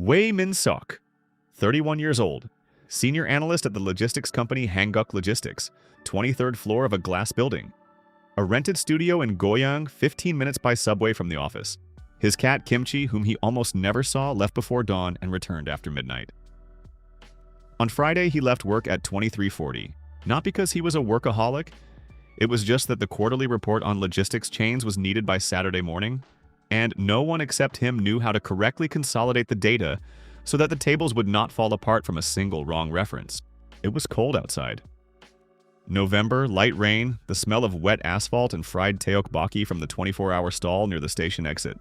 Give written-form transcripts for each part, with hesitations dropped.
Wei Min-sok, 31 years old, senior analyst at the logistics company Hanguk Logistics, 23rd floor of a glass building. A rented studio in Goyang, 15 minutes by subway from the office. His cat Kimchi, whom he almost never saw, left before dawn and returned after midnight. On Friday, he left work at 23:40. Not because he was a workaholic, it was just that the quarterly report on logistics chains was needed by Saturday morning, and no one except him knew how to correctly consolidate the data so that the tables would not fall apart from a single wrong reference. It was cold outside. November, light rain, the smell of wet asphalt and fried tteokbokki from the 24-hour stall near the station exit.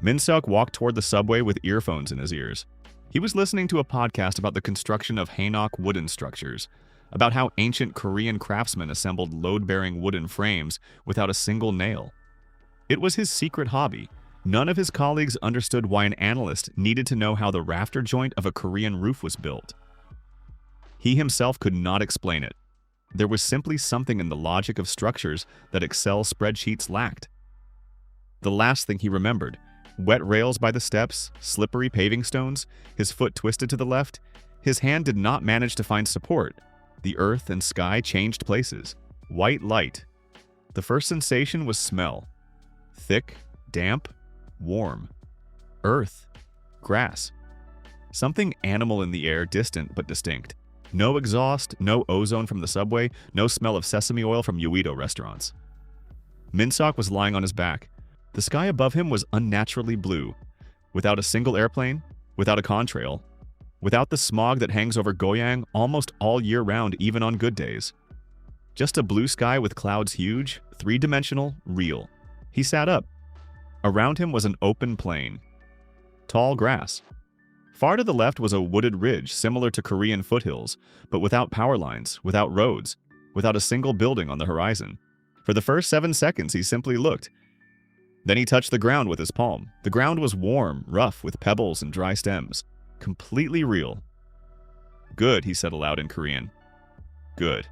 Min-sok walked toward the subway with earphones in his ears. He was listening to a podcast about the construction of Hainok wooden structures, about how ancient Korean craftsmen assembled load-bearing wooden frames without a single nail. It was his secret hobby. None of his colleagues understood why an analyst needed to know how the rafter joint of a Korean roof was built. He himself could not explain it. There was simply something in the logic of structures that Excel spreadsheets lacked. The last thing he remembered, wet rails by the steps, slippery paving stones, his foot twisted to the left, his hand did not manage to find support. The earth and sky changed places. White light. The first sensation was smell. Thick, damp, warm. Earth. Grass. Something animal in the air, distant but distinct. No exhaust, no ozone from the subway, no smell of sesame oil from Uido restaurants. Min-sok was lying on his back. The sky above him was unnaturally blue. Without a single airplane, without a contrail, without the smog that hangs over Goyang almost all year round, even on good days. Just a blue sky with clouds huge, three-dimensional, real. He sat up. Around him was an open plain. Tall grass. Far to the left was a wooded ridge similar to Korean foothills, but without power lines, without roads, without a single building on the horizon. For the first 7 seconds, he simply looked. Then he touched the ground with his palm. The ground was warm, rough, with pebbles and dry stems. Completely real. Good, he said aloud in Korean. Good.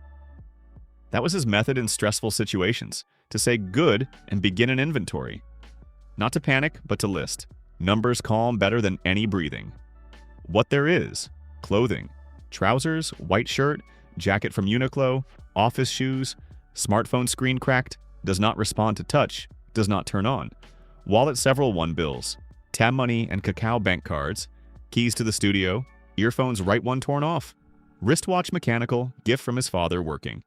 That was his method in stressful situations, to say good and begin an inventory. Not to panic, but to list. Numbers calm better than any breathing. What there is: clothing, trousers, white shirt, jacket from Uniqlo, office shoes, smartphone screen cracked, does not respond to touch, does not turn on, wallet several $1 bills, tab money and Kakao bank cards, keys to the studio, earphones right one torn off, wristwatch mechanical, gift from his father working.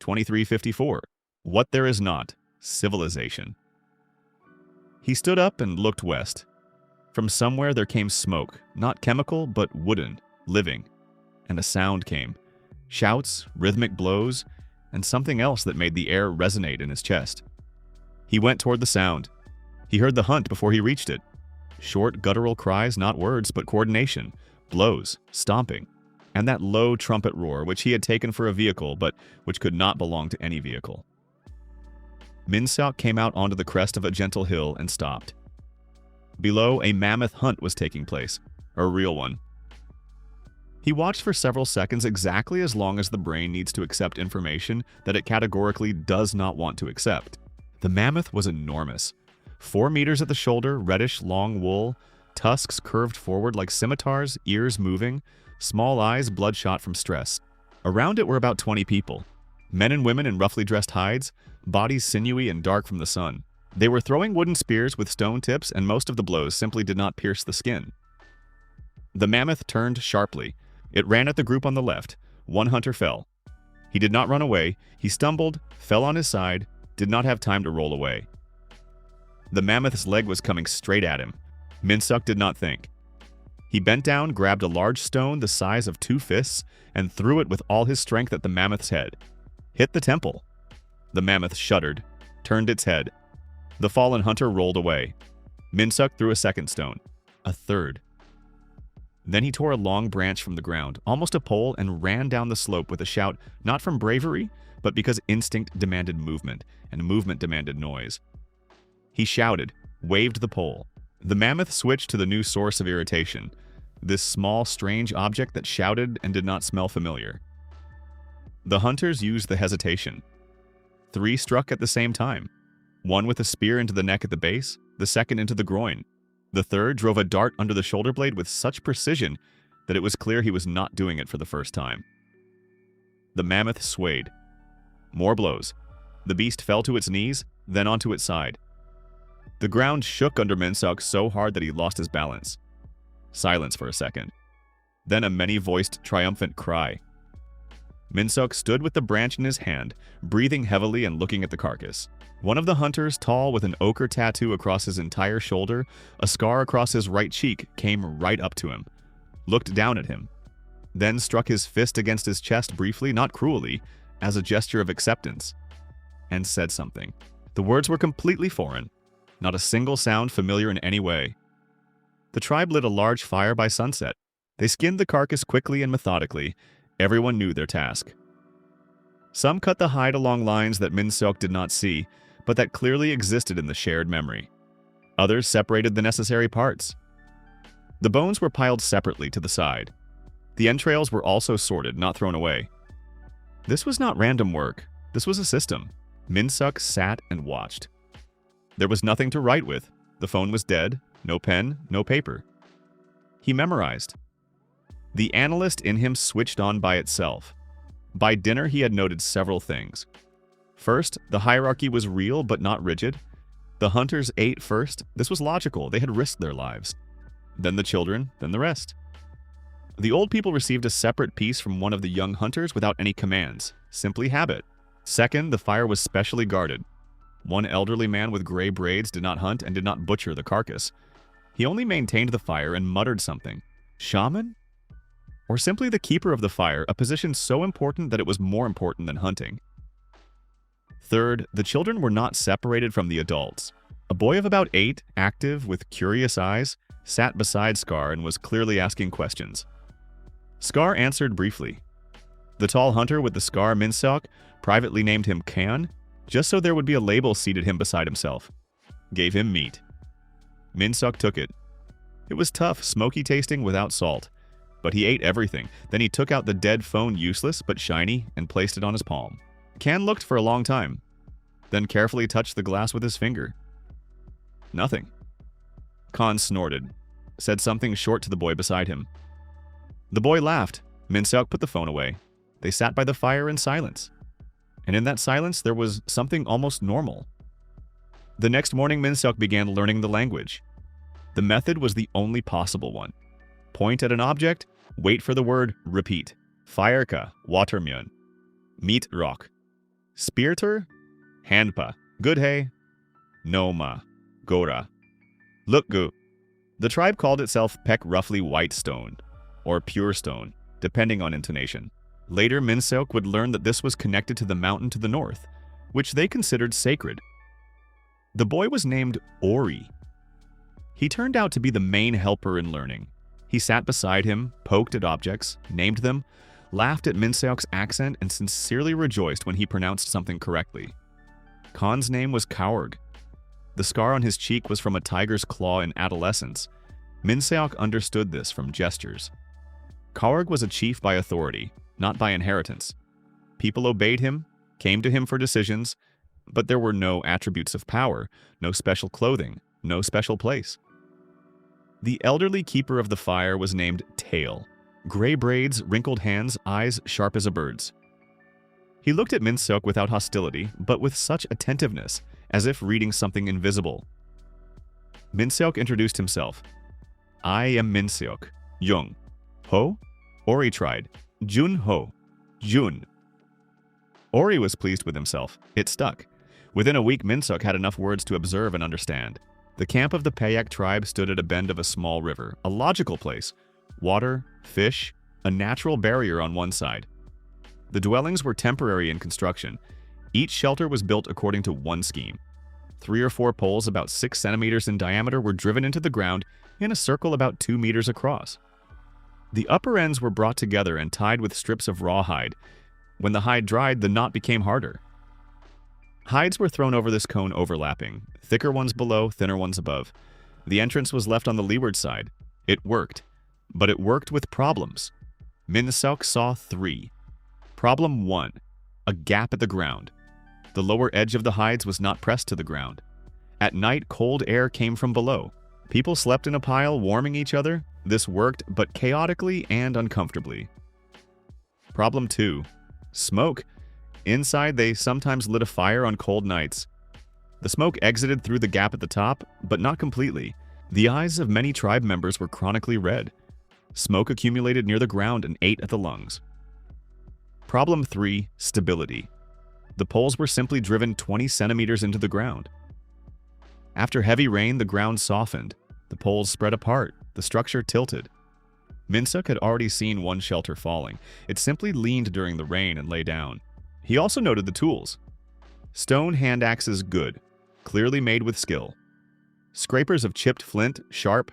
2354. What there is not: civilization. He stood up and looked west. From somewhere there came smoke, not chemical, but wooden, living. And a sound came. Shouts, rhythmic blows, and something else that made the air resonate in his chest. He went toward the sound. He heard the hunt before he reached it. Short, guttural cries, not words, but coordination. Blows, stomping. And that low trumpet roar, which he had taken for a vehicle, but which could not belong to any vehicle. Min-sok came out onto the crest of a gentle hill and stopped. Below, a mammoth hunt was taking place, a real one. He watched for several seconds, exactly as long as the brain needs to accept information that it categorically does not want to accept. The mammoth was enormous. 4 meters at the shoulder, reddish long wool, tusks curved forward like scimitars, ears moving, small eyes bloodshot from stress. Around it were about 20 people. Men and women in roughly dressed hides, bodies sinewy and dark from the sun. They were throwing wooden spears with stone tips, and most of the blows simply did not pierce the skin. The mammoth turned sharply. It ran at the group on the left. One hunter fell. He did not run away. He stumbled, fell on his side, did not have time to roll away. The mammoth's leg was coming straight at him. Min-sok did not think. He bent down, grabbed a large stone the size of 2 fists, and threw it with all his strength at the mammoth's head. Hit the temple. The mammoth shuddered, turned its head. The fallen hunter rolled away. Min-sok threw a second stone. A third. Then he tore a long branch from the ground, almost a pole, and ran down the slope with a shout, not from bravery, but because instinct demanded movement, and movement demanded noise. He shouted, waved the pole. The mammoth switched to the new source of irritation, this small, strange object that shouted and did not smell familiar. The hunters used the hesitation. 3 struck at the same time. One with a spear into the neck at the base, the second into the groin. The third drove a dart under the shoulder blade with such precision that it was clear he was not doing it for the first time. The mammoth swayed. More blows. The beast fell to its knees, then onto its side. The ground shook under Minseok so hard that he lost his balance. Silence for a second. Then a many-voiced, triumphant cry. Minseok stood with the branch in his hand, breathing heavily and looking at the carcass. One of the hunters, tall with an ochre tattoo across his entire shoulder, a scar across his right cheek, came right up to him, looked down at him, then struck his fist against his chest briefly, not cruelly, as a gesture of acceptance, and said something. The words were completely foreign, not a single sound familiar in any way. The tribe lit a large fire by sunset. They skinned the carcass quickly and methodically. Everyone knew their task. Some cut the hide along lines that Minseok did not see, but that clearly existed in the shared memory. Others separated the necessary parts. The bones were piled separately to the side. The entrails were also sorted, not thrown away. This was not random work. This was a system. Minseok sat and watched. There was nothing to write with. The phone was dead. No pen, no paper. He memorized. The analyst in him switched on by itself. By dinner, he had noted several things. First, the hierarchy was real but not rigid. The hunters ate first. This was logical. They had risked their lives. Then the children, then the rest. The old people received a separate piece from one of the young hunters without any commands, simply habit. Second, the fire was specially guarded. One elderly man with gray braids did not hunt and did not butcher the carcass. He only maintained the fire and muttered something. Shaman? Or simply the keeper of the fire, a position so important that it was more important than hunting. Third, the children were not separated from the adults. A boy of about 8, active, with curious eyes, sat beside Scar and was clearly asking questions. Scar answered briefly. The tall hunter with the scar, Minseok, privately named him Kan, just so there would be a label seated him beside himself. Gave him meat. Minseok took it. It was tough, smoky tasting without salt. But he ate everything. Then he took out the dead phone, useless but shiny, and placed it on his palm. Kan looked for a long time, then carefully touched the glass with his finger. Nothing. Kan snorted, said something short to the boy beside him. The boy laughed. Minseok put the phone away. They sat by the fire in silence. And in that silence, there was something almost normal. The next morning, Minseok began learning the language. The method was the only possible one. Point at an object, wait for the word, repeat. Fireka, watermyeon. Meat rock. Spirter, handpa. Good hay, noma, gora. Lukgu. The tribe called itself Pek roughly white stone, or pure stone, depending on intonation. Later, Minseok would learn that this was connected to the mountain to the north, which they considered sacred. The boy was named Ori. He turned out to be the main helper in learning. He sat beside him, poked at objects, named them, laughed at Minseok's accent, and sincerely rejoiced when he pronounced something correctly. Kan's name was Kaurg. The scar on his cheek was from a tiger's claw in adolescence. Minseok understood this from gestures. Kaurg was a chief by authority, not by inheritance. People obeyed him, came to him for decisions, but there were no attributes of power, no special clothing, no special place. The elderly keeper of the fire was named Tail. Gray braids, wrinkled hands, eyes sharp as a bird's. He looked at Minseok without hostility, but with such attentiveness, as if reading something invisible. Minseok introduced himself. I am Minseok. Jung. Ho? Ori tried. Jun Ho. Jun. Ori was pleased with himself. It stuck. Within a week, Minseok had enough words to observe and understand. The camp of the Payak tribe stood at a bend of a small river, a logical place. Water, fish, a natural barrier on one side. The dwellings were temporary in construction. Each shelter was built according to one scheme. 3 or 4 poles about 6 centimeters in diameter were driven into the ground in a circle about 2 meters across. The upper ends were brought together and tied with strips of rawhide. When the hide dried, the knot became harder. Hides were thrown over this cone overlapping, thicker ones below, thinner ones above. The entrance was left on the leeward side. It worked, but it worked with problems. Minseok saw 3. Problem 1, a gap at the ground. The lower edge of the hides was not pressed to the ground. At night, cold air came from below. People slept in a pile, warming each other. This worked, but chaotically and uncomfortably. Problem 2. Smoke. Inside, they sometimes lit a fire on cold nights. The smoke exited through the gap at the top, but not completely. The eyes of many tribe members were chronically red. Smoke accumulated near the ground and ate at the lungs. Problem 3. Stability. The poles were simply driven 20 centimeters into the ground. After heavy rain, the ground softened. The poles spread apart. The structure tilted. Minsuk had already seen one shelter falling. It simply leaned during the rain and lay down. He also noted the tools. Stone hand axes good, clearly made with skill. Scrapers of chipped flint, sharp.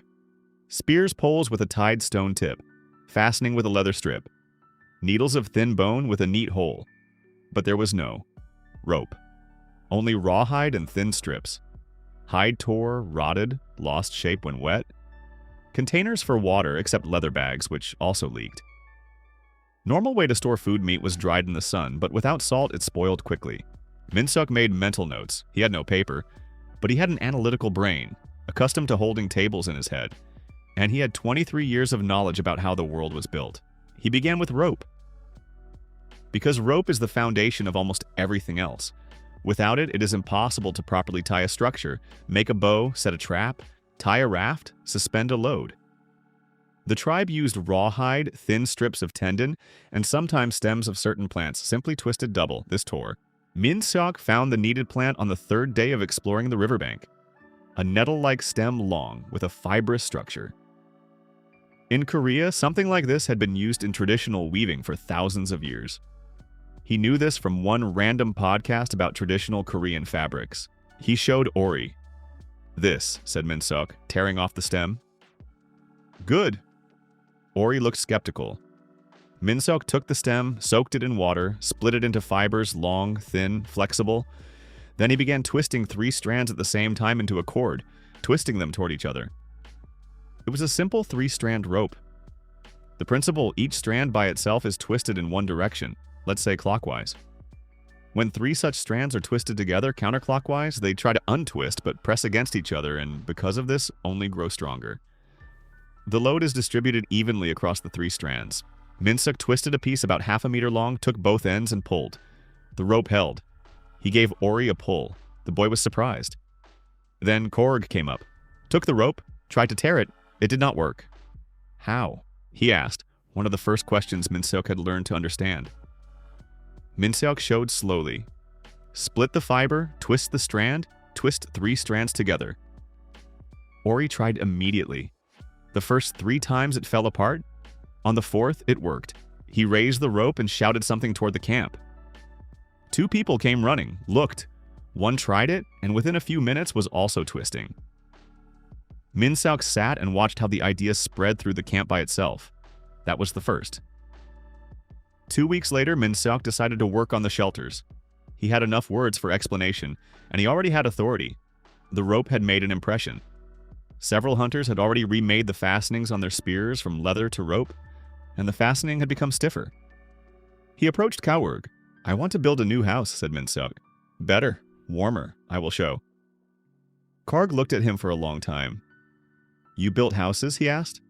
Spears poles with a tied stone tip, fastening with a leather strip. Needles of thin bone with a neat hole. But there was no rope. Only rawhide and thin strips. Hide tore, rotted, lost shape when wet. Containers for water except leather bags, which also leaked. Normal way to store food meat was dried in the sun, but without salt it spoiled quickly. Minsuk made mental notes. He had no paper, but he had an analytical brain, accustomed to holding tables in his head. And he had 23 years of knowledge about how the world was built. He began with rope. Because rope is the foundation of almost everything else. Without it, it is impossible to properly tie a structure, make a bow, set a trap, tie a raft, suspend a load. The tribe used rawhide, thin strips of tendon, and sometimes stems of certain plants, simply twisted double. This tore. Minsuk found the needed plant on the third day of exploring the riverbank. A nettle-like stem long, with a fibrous structure. In Korea, something like this had been used in traditional weaving for thousands of years. He knew this from one random podcast about traditional Korean fabrics. He showed Ori. "This," said Minsuk, tearing off the stem. "Good." Ori looked skeptical. Minsuk took the stem, soaked it in water, split it into fibers, long, thin, flexible. Then he began twisting 3 strands at the same time into a cord, twisting them toward each other. It was a simple 3-strand rope. The principle, each strand by itself is twisted in one direction, let's say clockwise. When 3 such strands are twisted together counterclockwise, they try to untwist but press against each other and, because of this, only grow stronger. The load is distributed evenly across the 3 strands. Minsuk twisted a piece about half a meter long, took both ends and pulled. The rope held. He gave Ori a pull. The boy was surprised. Then Korg came up, took the rope, tried to tear it. It did not work. "How?" he asked, one of the first questions Minsuk had learned to understand. Minsuk showed slowly. Split the fiber, twist the strand, twist 3 strands together. Ori tried immediately. The first 3 times it fell apart. On the 4th, it worked. He raised the rope and shouted something toward the camp. 2 people came running, looked. One tried it, and within a few minutes was also twisting. Minsuk sat and watched how the idea spread through the camp by itself. That was the first. 2 weeks later, Minsuk decided to work on the shelters. He had enough words for explanation, and he already had authority. The rope had made an impression. Several hunters had already remade the fastenings on their spears from leather to rope, and the fastening had become stiffer. He approached Kaurg. "I want to build a new house," said Minsuk. "Better, warmer, I will show." Karg looked at him for a long time. "You built houses?" he asked.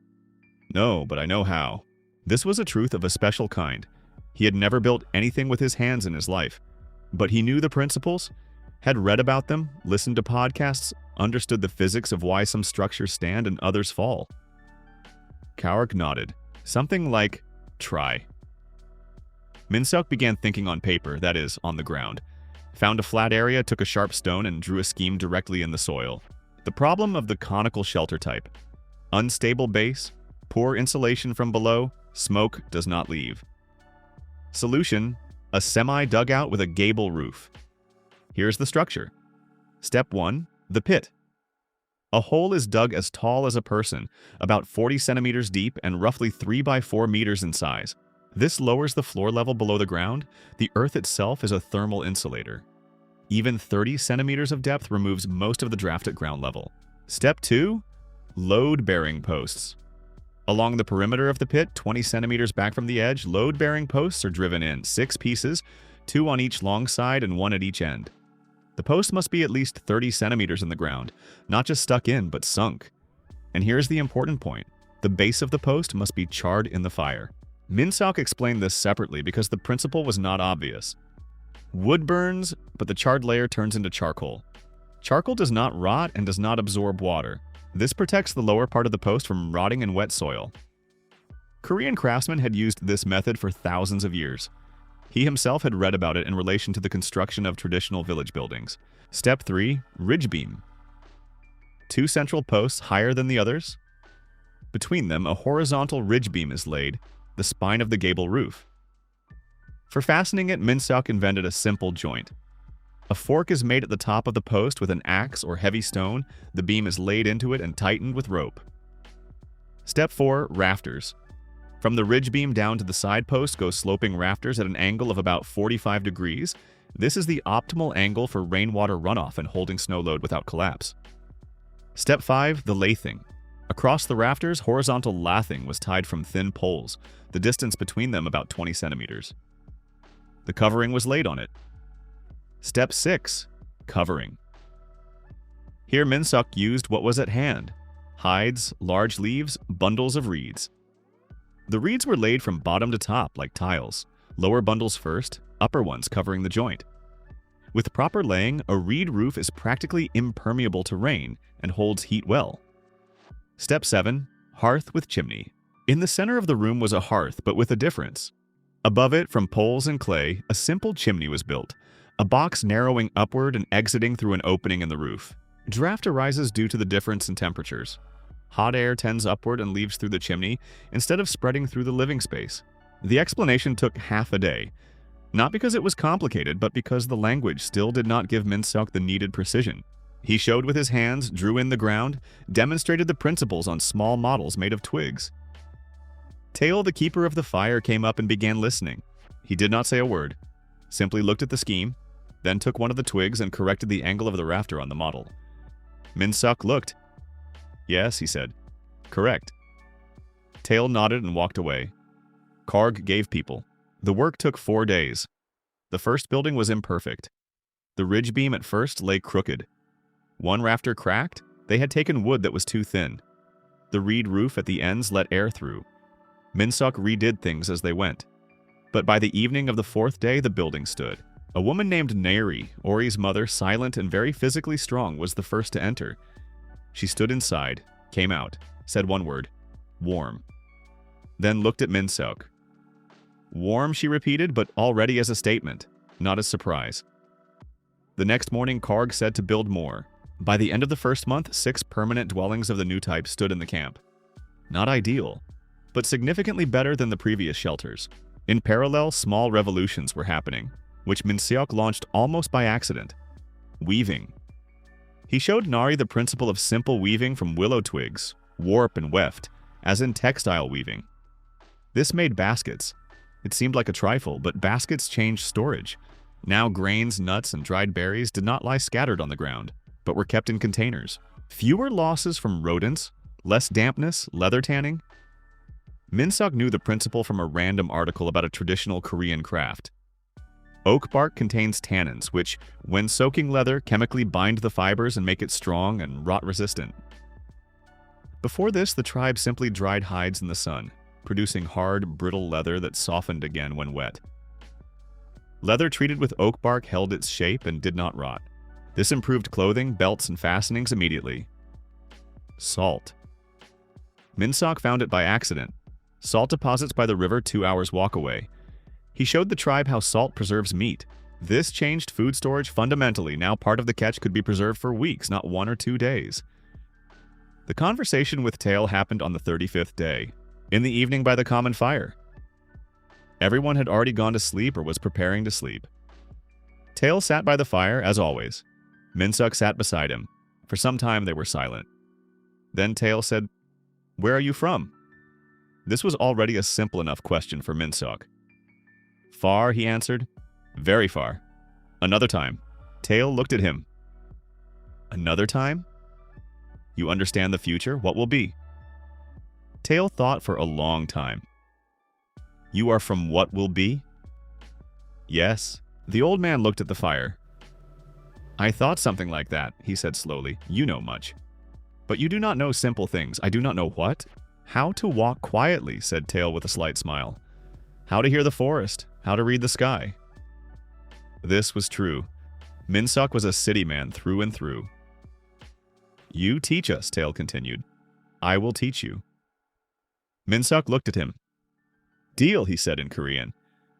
"No, but I know how." This was a truth of a special kind. He had never built anything with his hands in his life, but he knew the principles, had read about them, listened to podcasts, understood the physics of why some structures stand and others fall. Kaurg nodded. Something like, "Try." Minsuk began thinking on paper, that is, on the ground. Found a flat area, took a sharp stone, and drew a scheme directly in the soil. The problem of the conical shelter type. Unstable base, poor insulation from below, smoke does not leave. Solution: a semi-dugout with a gable roof. Here's the structure. Step 1. The pit. A hole is dug as tall as a person, about 40 centimeters deep and roughly 3 by 4 meters in size. This lowers the floor level below the ground. The earth itself is a thermal insulator. Even 30 centimeters of depth removes most of the draft at ground level. Step 2. Load-bearing posts. Along the perimeter of the pit, 20 centimeters back from the edge, load-bearing posts are driven in, 6 pieces, 2 on each long side and 1 at each end. The post must be at least 30 centimeters in the ground, not just stuck in, but sunk. And here's the important point. The base of the post must be charred in the fire. Min-seok explained this separately because the principle was not obvious. Wood burns, but the charred layer turns into charcoal. Charcoal does not rot and does not absorb water. This protects the lower part of the post from rotting in wet soil. Korean craftsmen had used this method for thousands of years. He himself had read about it in relation to the construction of traditional village buildings. Step 3. Ridge beam. 2 central posts higher than the others. Between them, a horizontal ridge beam is laid, the spine of the gable roof. For fastening it, Min-seok invented a simple joint. A fork is made at the top of the post with an axe or heavy stone. The beam is laid into it and tightened with rope. Step 4. Rafters. From the ridge beam down to the side post go sloping rafters at an angle of about 45 degrees. This is the optimal angle for rainwater runoff and holding snow load without collapse. Step 5. The lathing. Across the rafters, horizontal lathing was tied from thin poles, the distance between them about 20 centimeters. The covering was laid on it. Step 6. Covering. Here Min-seok used what was at hand: hides, large leaves, bundles of reeds. The reeds were laid from bottom to top like tiles, lower bundles first, upper ones covering the joint. With proper laying, a reed roof is practically impermeable to rain and holds heat well. Step 7. Hearth with chimney. In the center of the room was a hearth, but with a difference. Above it, from poles and clay, a simple chimney was built, a box narrowing upward and exiting through an opening in the roof. Draft arises due to the difference in temperatures. Hot air tends upward and leaves through the chimney instead of spreading through the living space. The explanation took half a day, not because it was complicated, but because the language still did not give Min-seok the needed precision. He showed with his hands, drew in the ground, demonstrated the principles on small models made of twigs. Tail, the keeper of the fire, came up and began listening. He did not say a word, simply looked at the scheme, then took one of the twigs and corrected the angle of the rafter on the model. Min-seok looked. "Yes," he said. "Correct." Tail nodded and walked away. Karg gave people. The work took 4 days. The first building was imperfect. The ridge beam at first lay crooked. One rafter cracked. They had taken wood that was too thin. The reed roof at the ends let air through. Min-seok redid things as they went. But by the evening of the 4th day, the building stood. A woman named Nairi, Ori's mother, silent and very physically strong, was the first to enter. She stood inside, came out, said one word: warm. Then looked at Min-seok. Warm, she repeated, but already as a statement, not as surprise. The next morning, Karg said to build more. By the end of the first month, 6 permanent dwellings of the new type stood in the camp. Not ideal, but significantly better than the previous shelters. In parallel, small revolutions were happening, which Min-seok launched almost by accident. Weaving. He showed Nari the principle of simple weaving from willow twigs, warp and weft, as in textile weaving. This made baskets. It seemed like a trifle, but baskets changed storage. Now grains, nuts, and dried berries did not lie scattered on the ground, but were kept in containers. Fewer losses from rodents, less dampness, leather tanning. Min-seok knew the principle from a random article about a traditional Korean craft. Oak bark contains tannins, which, when soaking leather, chemically bind the fibers and make it strong and rot-resistant. Before this, the tribe simply dried hides in the sun, producing hard, brittle leather that softened again when wet. Leather treated with oak bark held its shape and did not rot. This improved clothing, belts, and fastenings immediately. Salt. Min-seok found it by accident. Salt deposits by the river 2 hours walk away. He showed the tribe how salt preserves meat. This changed food storage fundamentally. Now part of the catch could be preserved for weeks, not 1 or 2 days. The conversation with Tail happened on the 35th day, in the evening by the common fire. Everyone had already gone to sleep or was preparing to sleep. Tail sat by the fire, as always. Min-seok sat beside him. For some time they were silent. Then Tail said, "Where are you from?" This was already a simple enough question for Min-seok. "Far," he answered. "Very far." "Another time." Tail looked at him. "Another time? You understand the future? What will be?" Tail thought for a long time. "You are from what will be?" "Yes." The old man looked at the fire. "I thought something like that," he said slowly. "You know much." But you do not know simple things. I do not know what? How to walk quietly, said Tail with a slight smile. How to hear the forest. How to read the sky. This was true. Minsuk was a city man through and through. You teach us, Tail continued. I will teach you. Minsuk looked at him. Deal, he said in Korean.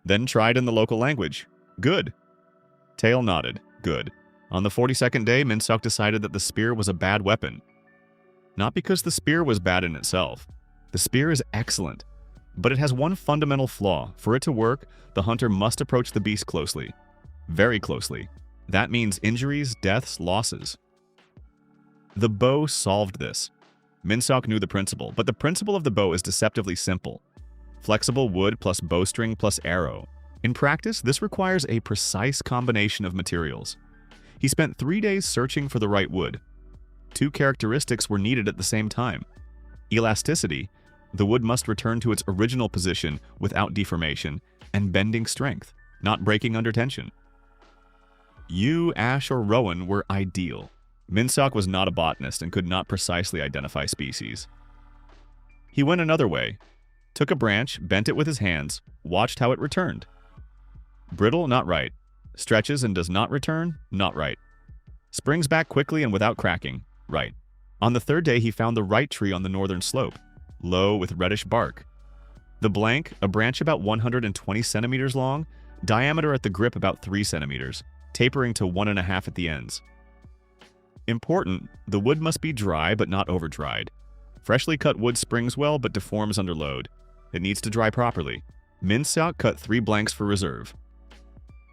Then tried in the local language. Good. Tail nodded. Good. On the 42nd day, Minsuk decided that the spear was a bad weapon. Not because the spear was bad in itself. The spear is excellent. But it has one fundamental flaw. For it to work, the hunter must approach the beast closely. Very closely. That means injuries, deaths, losses. The bow solved this. Minsuk knew the principle, but the principle of the bow is deceptively simple. Flexible wood plus bowstring plus arrow. In practice, this requires a precise combination of materials. He spent 3 days searching for the right wood. 2 characteristics were needed at the same time. Elasticity, the wood must return to its original position without deformation, and bending strength, not breaking under tension. You, Ash, or Rowan were ideal. Minsuk was not a botanist and could not precisely identify species. He went another way, took a branch, bent it with his hands, watched how it returned. Brittle, not right. Stretches and does not return, not right. Springs back quickly and without cracking, right. On the 3rd day, he found the right tree on the northern slope, low with reddish bark. The blank, a branch about 120 centimeters long, diameter at the grip about 3 centimeters, tapering to 1.5 at the ends. Important, the wood must be dry but not over-dried. Freshly cut wood springs well but deforms under load. It needs to dry properly. Minsuk cut 3 blanks for reserve.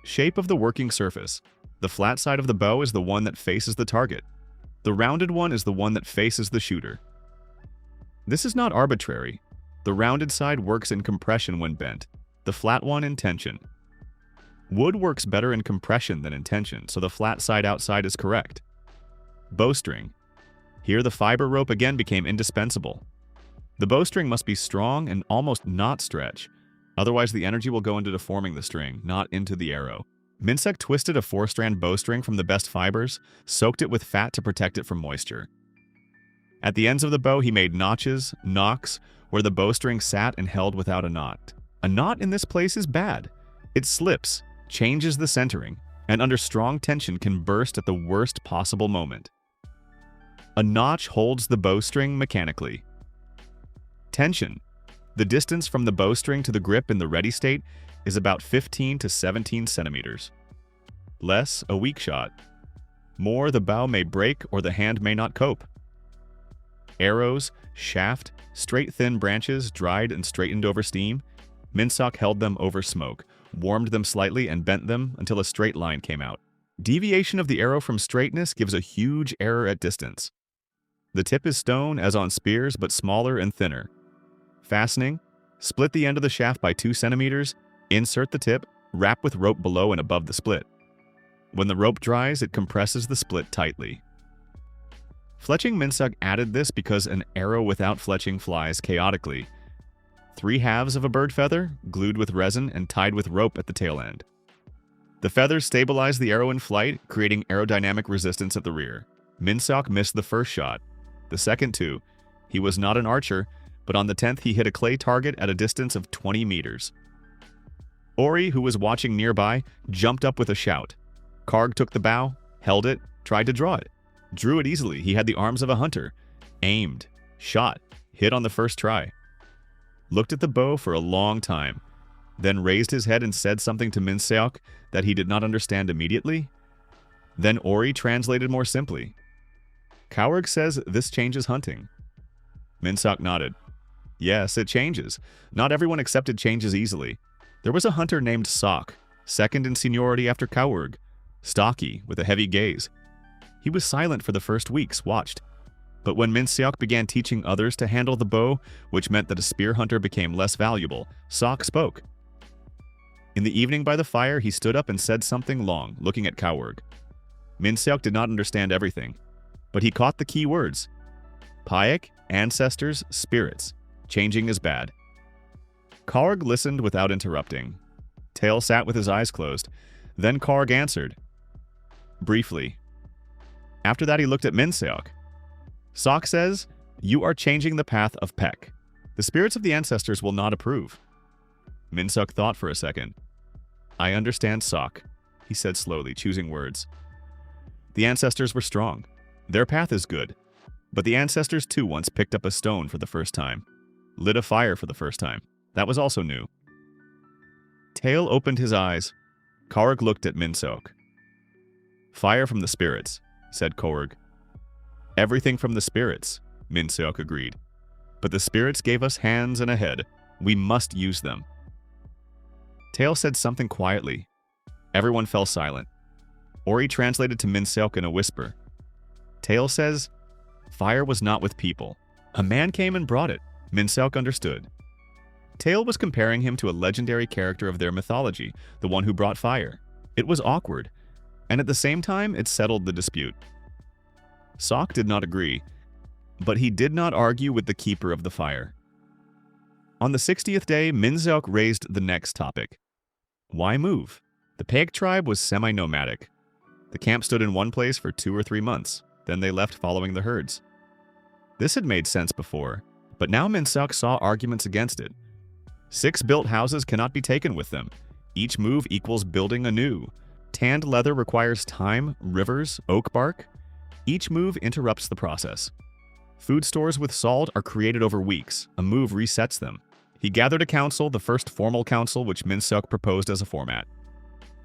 Shape of the working surface. The flat side of the bow is the one that faces the target. The rounded one is the one that faces the shooter. This is not arbitrary. The rounded side works in compression when bent, the flat one in tension. Wood works better in compression than in tension, so the flat side outside is correct. Bowstring. Here the fiber rope again became indispensable. The bowstring must be strong and almost not stretch, otherwise the energy will go into deforming the string, not into the arrow. Minsuk twisted a 4-strand bowstring from the best fibers, soaked it with fat to protect it from moisture. At the ends of the bow he made notches, nocks, where the bowstring sat and held without a knot. A knot in this place is bad. It slips, changes the centering, and under strong tension can burst at the worst possible moment. A notch holds the bowstring mechanically. Tension. The distance from the bowstring to the grip in the ready state is about 15 to 17 centimeters. Less, a weak shot. More, the bow may break or the hand may not cope. Arrows, shaft, straight thin branches dried and straightened over steam. Minsuk held them over smoke, warmed them slightly and bent them until a straight line came out. Deviation of the arrow from straightness gives a huge error at distance. The tip is stone as on spears but smaller and thinner. Fastening, split the end of the shaft by 2 centimeters, insert the tip, wrap with rope below and above the split. When the rope dries, it compresses the split tightly. Fletching Minsuk added this because an arrow without fletching flies chaotically. 3 halves of a bird feather, glued with resin and tied with rope at the tail end. The feathers stabilize the arrow in flight, creating aerodynamic resistance at the rear. Minsuk missed the first shot, the second 2. He was not an archer, but on the 10th he hit a clay target at a distance of 20 meters. Ori, who was watching nearby, jumped up with a shout. Karg took the bow, held it, tried to draw it. Drew it easily. He had the arms of a hunter. Aimed, shot, hit on the first try. Looked at the bow for a long time, then raised his head and said something to Minsuk that he did not understand immediately. Then Ori translated more simply. Coward says this changes hunting. Minsuk nodded. Yes, it changes. Not everyone accepted changes easily. There was a hunter named Sok, second in seniority after Coward, stocky, with a heavy gaze. He was silent for the first weeks, watched. But when Minsuk began teaching others to handle the bow, which meant that a spear hunter became less valuable, Sok spoke. In the evening by the fire, he stood up and said something long, looking at Coward. Minsuk did not understand everything, but he caught the key words. Payak, ancestors, spirits. Changing is bad. Karg listened without interrupting. Tail sat with his eyes closed. Then Karg answered. Briefly. After that he looked at Minsuk. Sok says, "You are changing the path of Pek. The spirits of the ancestors will not approve." Minsuk thought for a second. "I understand, Sok," he said slowly, choosing words. "The ancestors were strong. Their path is good. But the ancestors too once picked up a stone for the first time. Lit a fire for the first time. That was also new." Tail opened his eyes. Korg looked at Minsuk. "Fire from the spirits," said Korg. "Everything from the spirits," Minsuk agreed. "But the spirits gave us hands and a head. We must use them." Tail said something quietly. Everyone fell silent. Ori translated to Minsuk in a whisper. Tail says, "Fire was not with people. A man came and brought it." Minsuk understood. Tail was comparing him to a legendary character of their mythology, the one who brought fire. It was awkward, and at the same time it settled the dispute. Sok did not agree, but he did not argue with the keeper of the fire. On the 60th day, Minsuk raised the next topic. Why move? The Paek tribe was semi-nomadic. The camp stood in one place for 2 or 3 months, then they left following the herds. This had made sense before, but now Minsuk saw arguments against it. 6 built houses cannot be taken with them. Each move equals building anew. Tanned leather requires time, rivers, oak bark. Each move interrupts the process. Food stores with salt are created over weeks. A move resets them. He gathered a council, the first formal council which Minsuk proposed as a format.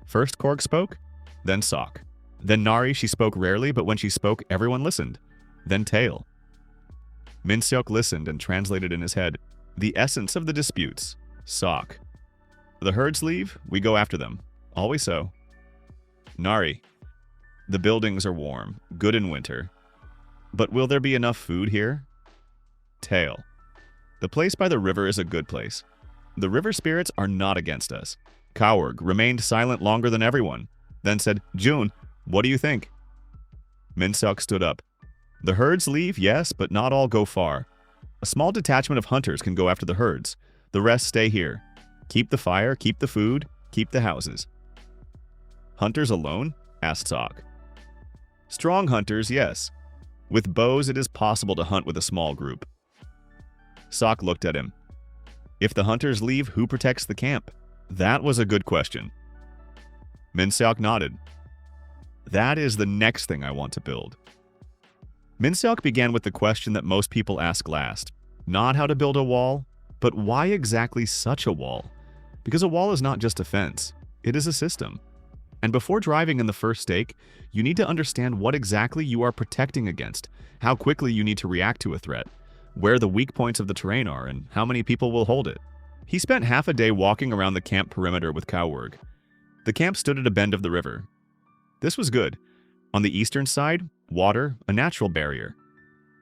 First Korg spoke, then Sok. Then Nari, she spoke rarely, but when she spoke, everyone listened. Then Tail. Minsuk listened and translated in his head. The essence of the disputes. Sok. The herds leave, we go after them. Always so. Nari. The buildings are warm, good in winter. But will there be enough food here? Tail. The place by the river is a good place. The river spirits are not against us. Kaurg remained silent longer than everyone, then said, "June, what do you think?" Minsuk stood up. The herds leave, yes, but not all go far. A small detachment of hunters can go after the herds. The rest stay here. Keep the fire, keep the food, keep the houses. Hunters alone? Asked Sok. Strong hunters, yes. With bows, it is possible to hunt with a small group. Sok looked at him. If the hunters leave, who protects the camp? That was a good question. Minsuk nodded. That is the next thing I want to build. Minsuk began with the question that most people ask last. Not how to build a wall, but why exactly such a wall? Because a wall is not just a fence, it is a system. And before driving in the first stake, you need to understand what exactly you are protecting against, how quickly you need to react to a threat, where the weak points of the terrain are, and how many people will hold it. He spent half a day walking around the camp perimeter with Kaurg. The camp stood at a bend of the river. This was good. On the eastern side, water, a natural barrier.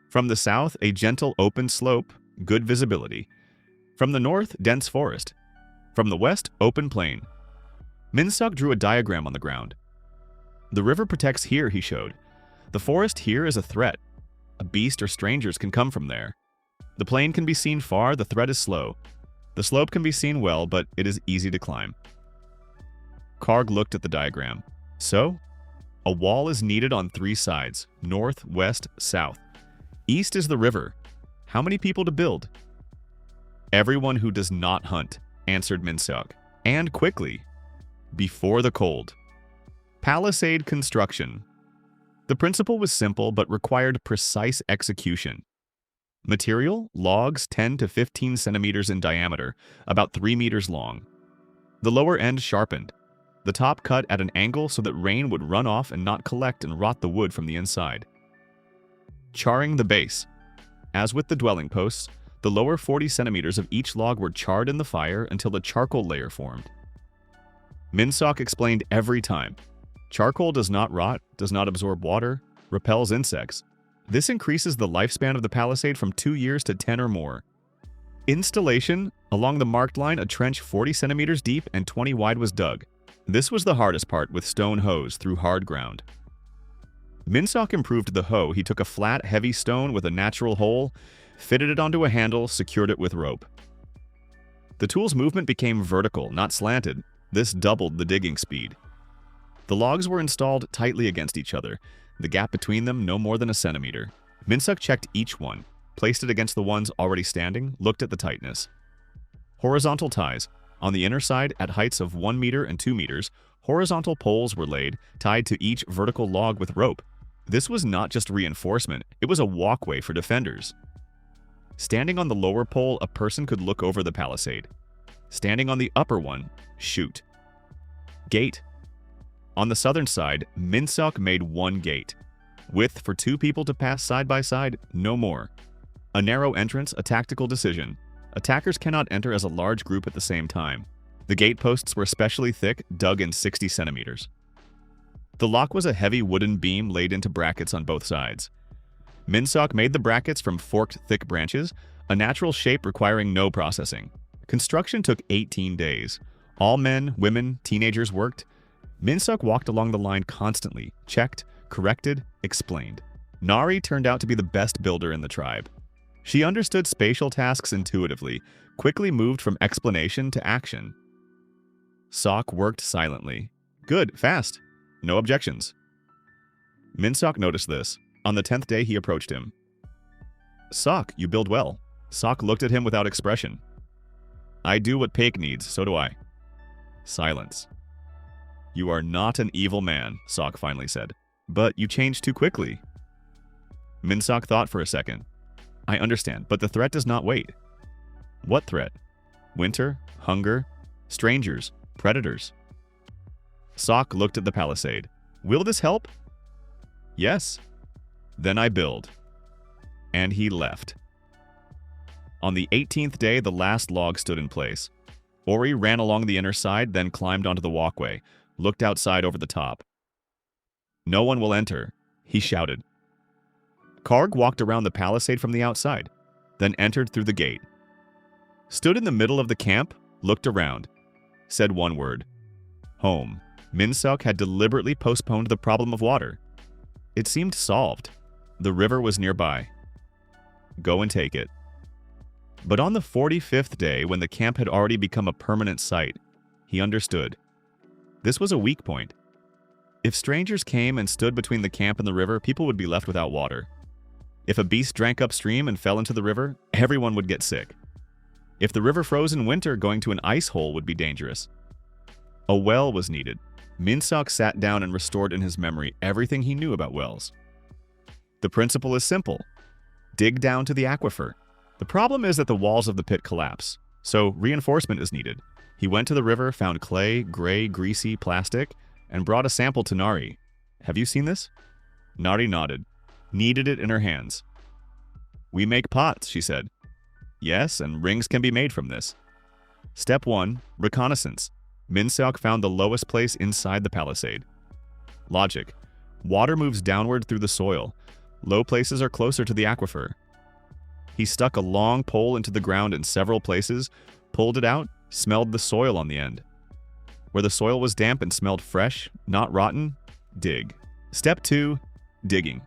From the south, a gentle open slope, good visibility. From the north, dense forest. From the west, open plain. Minsuk drew a diagram on the ground. The river protects here, he showed. The forest here is a threat. A beast or strangers can come from there. The plain can be seen far, the threat is slow. The slope can be seen well, but it is easy to climb. Karg looked at the diagram. So, a wall is needed on 3 sides, north, west, south. East is the river. How many people to build? Everyone who does not hunt, answered Minsuk. And quickly. Before the cold. Palisade construction. The principle was simple but required precise execution. Material, logs 10 to 15 centimeters in diameter, about 3 meters long. The lower end sharpened. The top cut at an angle so that rain would run off and not collect and rot the wood from the inside. Charring the base. As with the dwelling posts, the lower 40 centimeters of each log were charred in the fire until the charcoal layer formed. Minsuk explained every time. Charcoal does not rot, does not absorb water, repels insects. This increases the lifespan of the palisade from 2 years to 10 or more. Installation. Along the marked line, a trench 40 centimeters deep and 20 wide was dug. This was the hardest part with stone hoes through hard ground. Minsuk improved the hoe. He took a flat, heavy stone with a natural hole, fitted it onto a handle, secured it with rope. The tool's movement became vertical, not slanted. This doubled the digging speed. The logs were installed tightly against each other, the gap between them no more than a centimeter. Minsuk checked each one, placed it against the ones already standing, looked at the tightness. Horizontal ties. On the inner side, at heights of 1 meter and 2 meters, horizontal poles were laid, tied to each vertical log with rope. This was not just reinforcement, it was a walkway for defenders. Standing on the lower pole, a person could look over the palisade. Standing on the upper one, shoot. Gate. On the southern side, Minsuk made one gate. Width for 2 people to pass side by side, no more. A narrow entrance, a tactical decision. Attackers cannot enter as a large group at the same time. The gate posts were especially thick, dug in 60 centimeters. The lock was a heavy wooden beam laid into brackets on both sides. Minsuk made the brackets from forked thick branches, a natural shape requiring no processing. Construction took 18 days. All men, women, teenagers worked. Minsuk walked along the line constantly, checked, corrected, explained. Nari turned out to be the best builder in the tribe. She understood spatial tasks intuitively, quickly moved from explanation to action. Sok worked silently. Good, fast. No objections. Minsuk noticed this. On the 10th day, he approached him. Sok, you build well. Sok looked at him without expression. I do what Paik needs, so do I. Silence. You are not an evil man, Sok finally said. But you changed too quickly. Minsuk thought for a second. I understand, but the threat does not wait. What threat? Winter? Hunger? Strangers? Predators? Sok looked at the palisade. Will this help? Yes. Then I build. And he left. On the 18th day, the last log stood in place. Ori ran along the inner side, then climbed onto the walkway, looked outside over the top. No one will enter, he shouted. Karg walked around the palisade from the outside, then entered through the gate. Stood in the middle of the camp, looked around, said one word. Home. Minsuk had deliberately postponed the problem of water. It seemed solved. The river was nearby. Go and take it. But on the 45th day, when the camp had already become a permanent site, he understood. This was a weak point. If strangers came and stood between the camp and the river, people would be left without water. If a beast drank upstream and fell into the river, everyone would get sick. If the river froze in winter, going to an ice hole would be dangerous. A well was needed. Minsuk sat down and restored in his memory everything he knew about wells. The principle is simple. Dig down to the aquifer. The problem is that the walls of the pit collapse, so reinforcement is needed. He went to the river, found clay, gray, greasy plastic, and brought a sample to Nari. Have you seen this? Nari nodded, kneaded it in her hands. We make pots, she said. Yes, and rings can be made from this. Step 1, reconnaissance. Minsuk found the lowest place inside the palisade. Logic. Water moves downward through the soil. Low places are closer to the aquifer. He stuck a long pole into the ground in several places, pulled it out, smelled the soil on the end. Where the soil was damp and smelled fresh, not rotten, dig. Step 2, digging.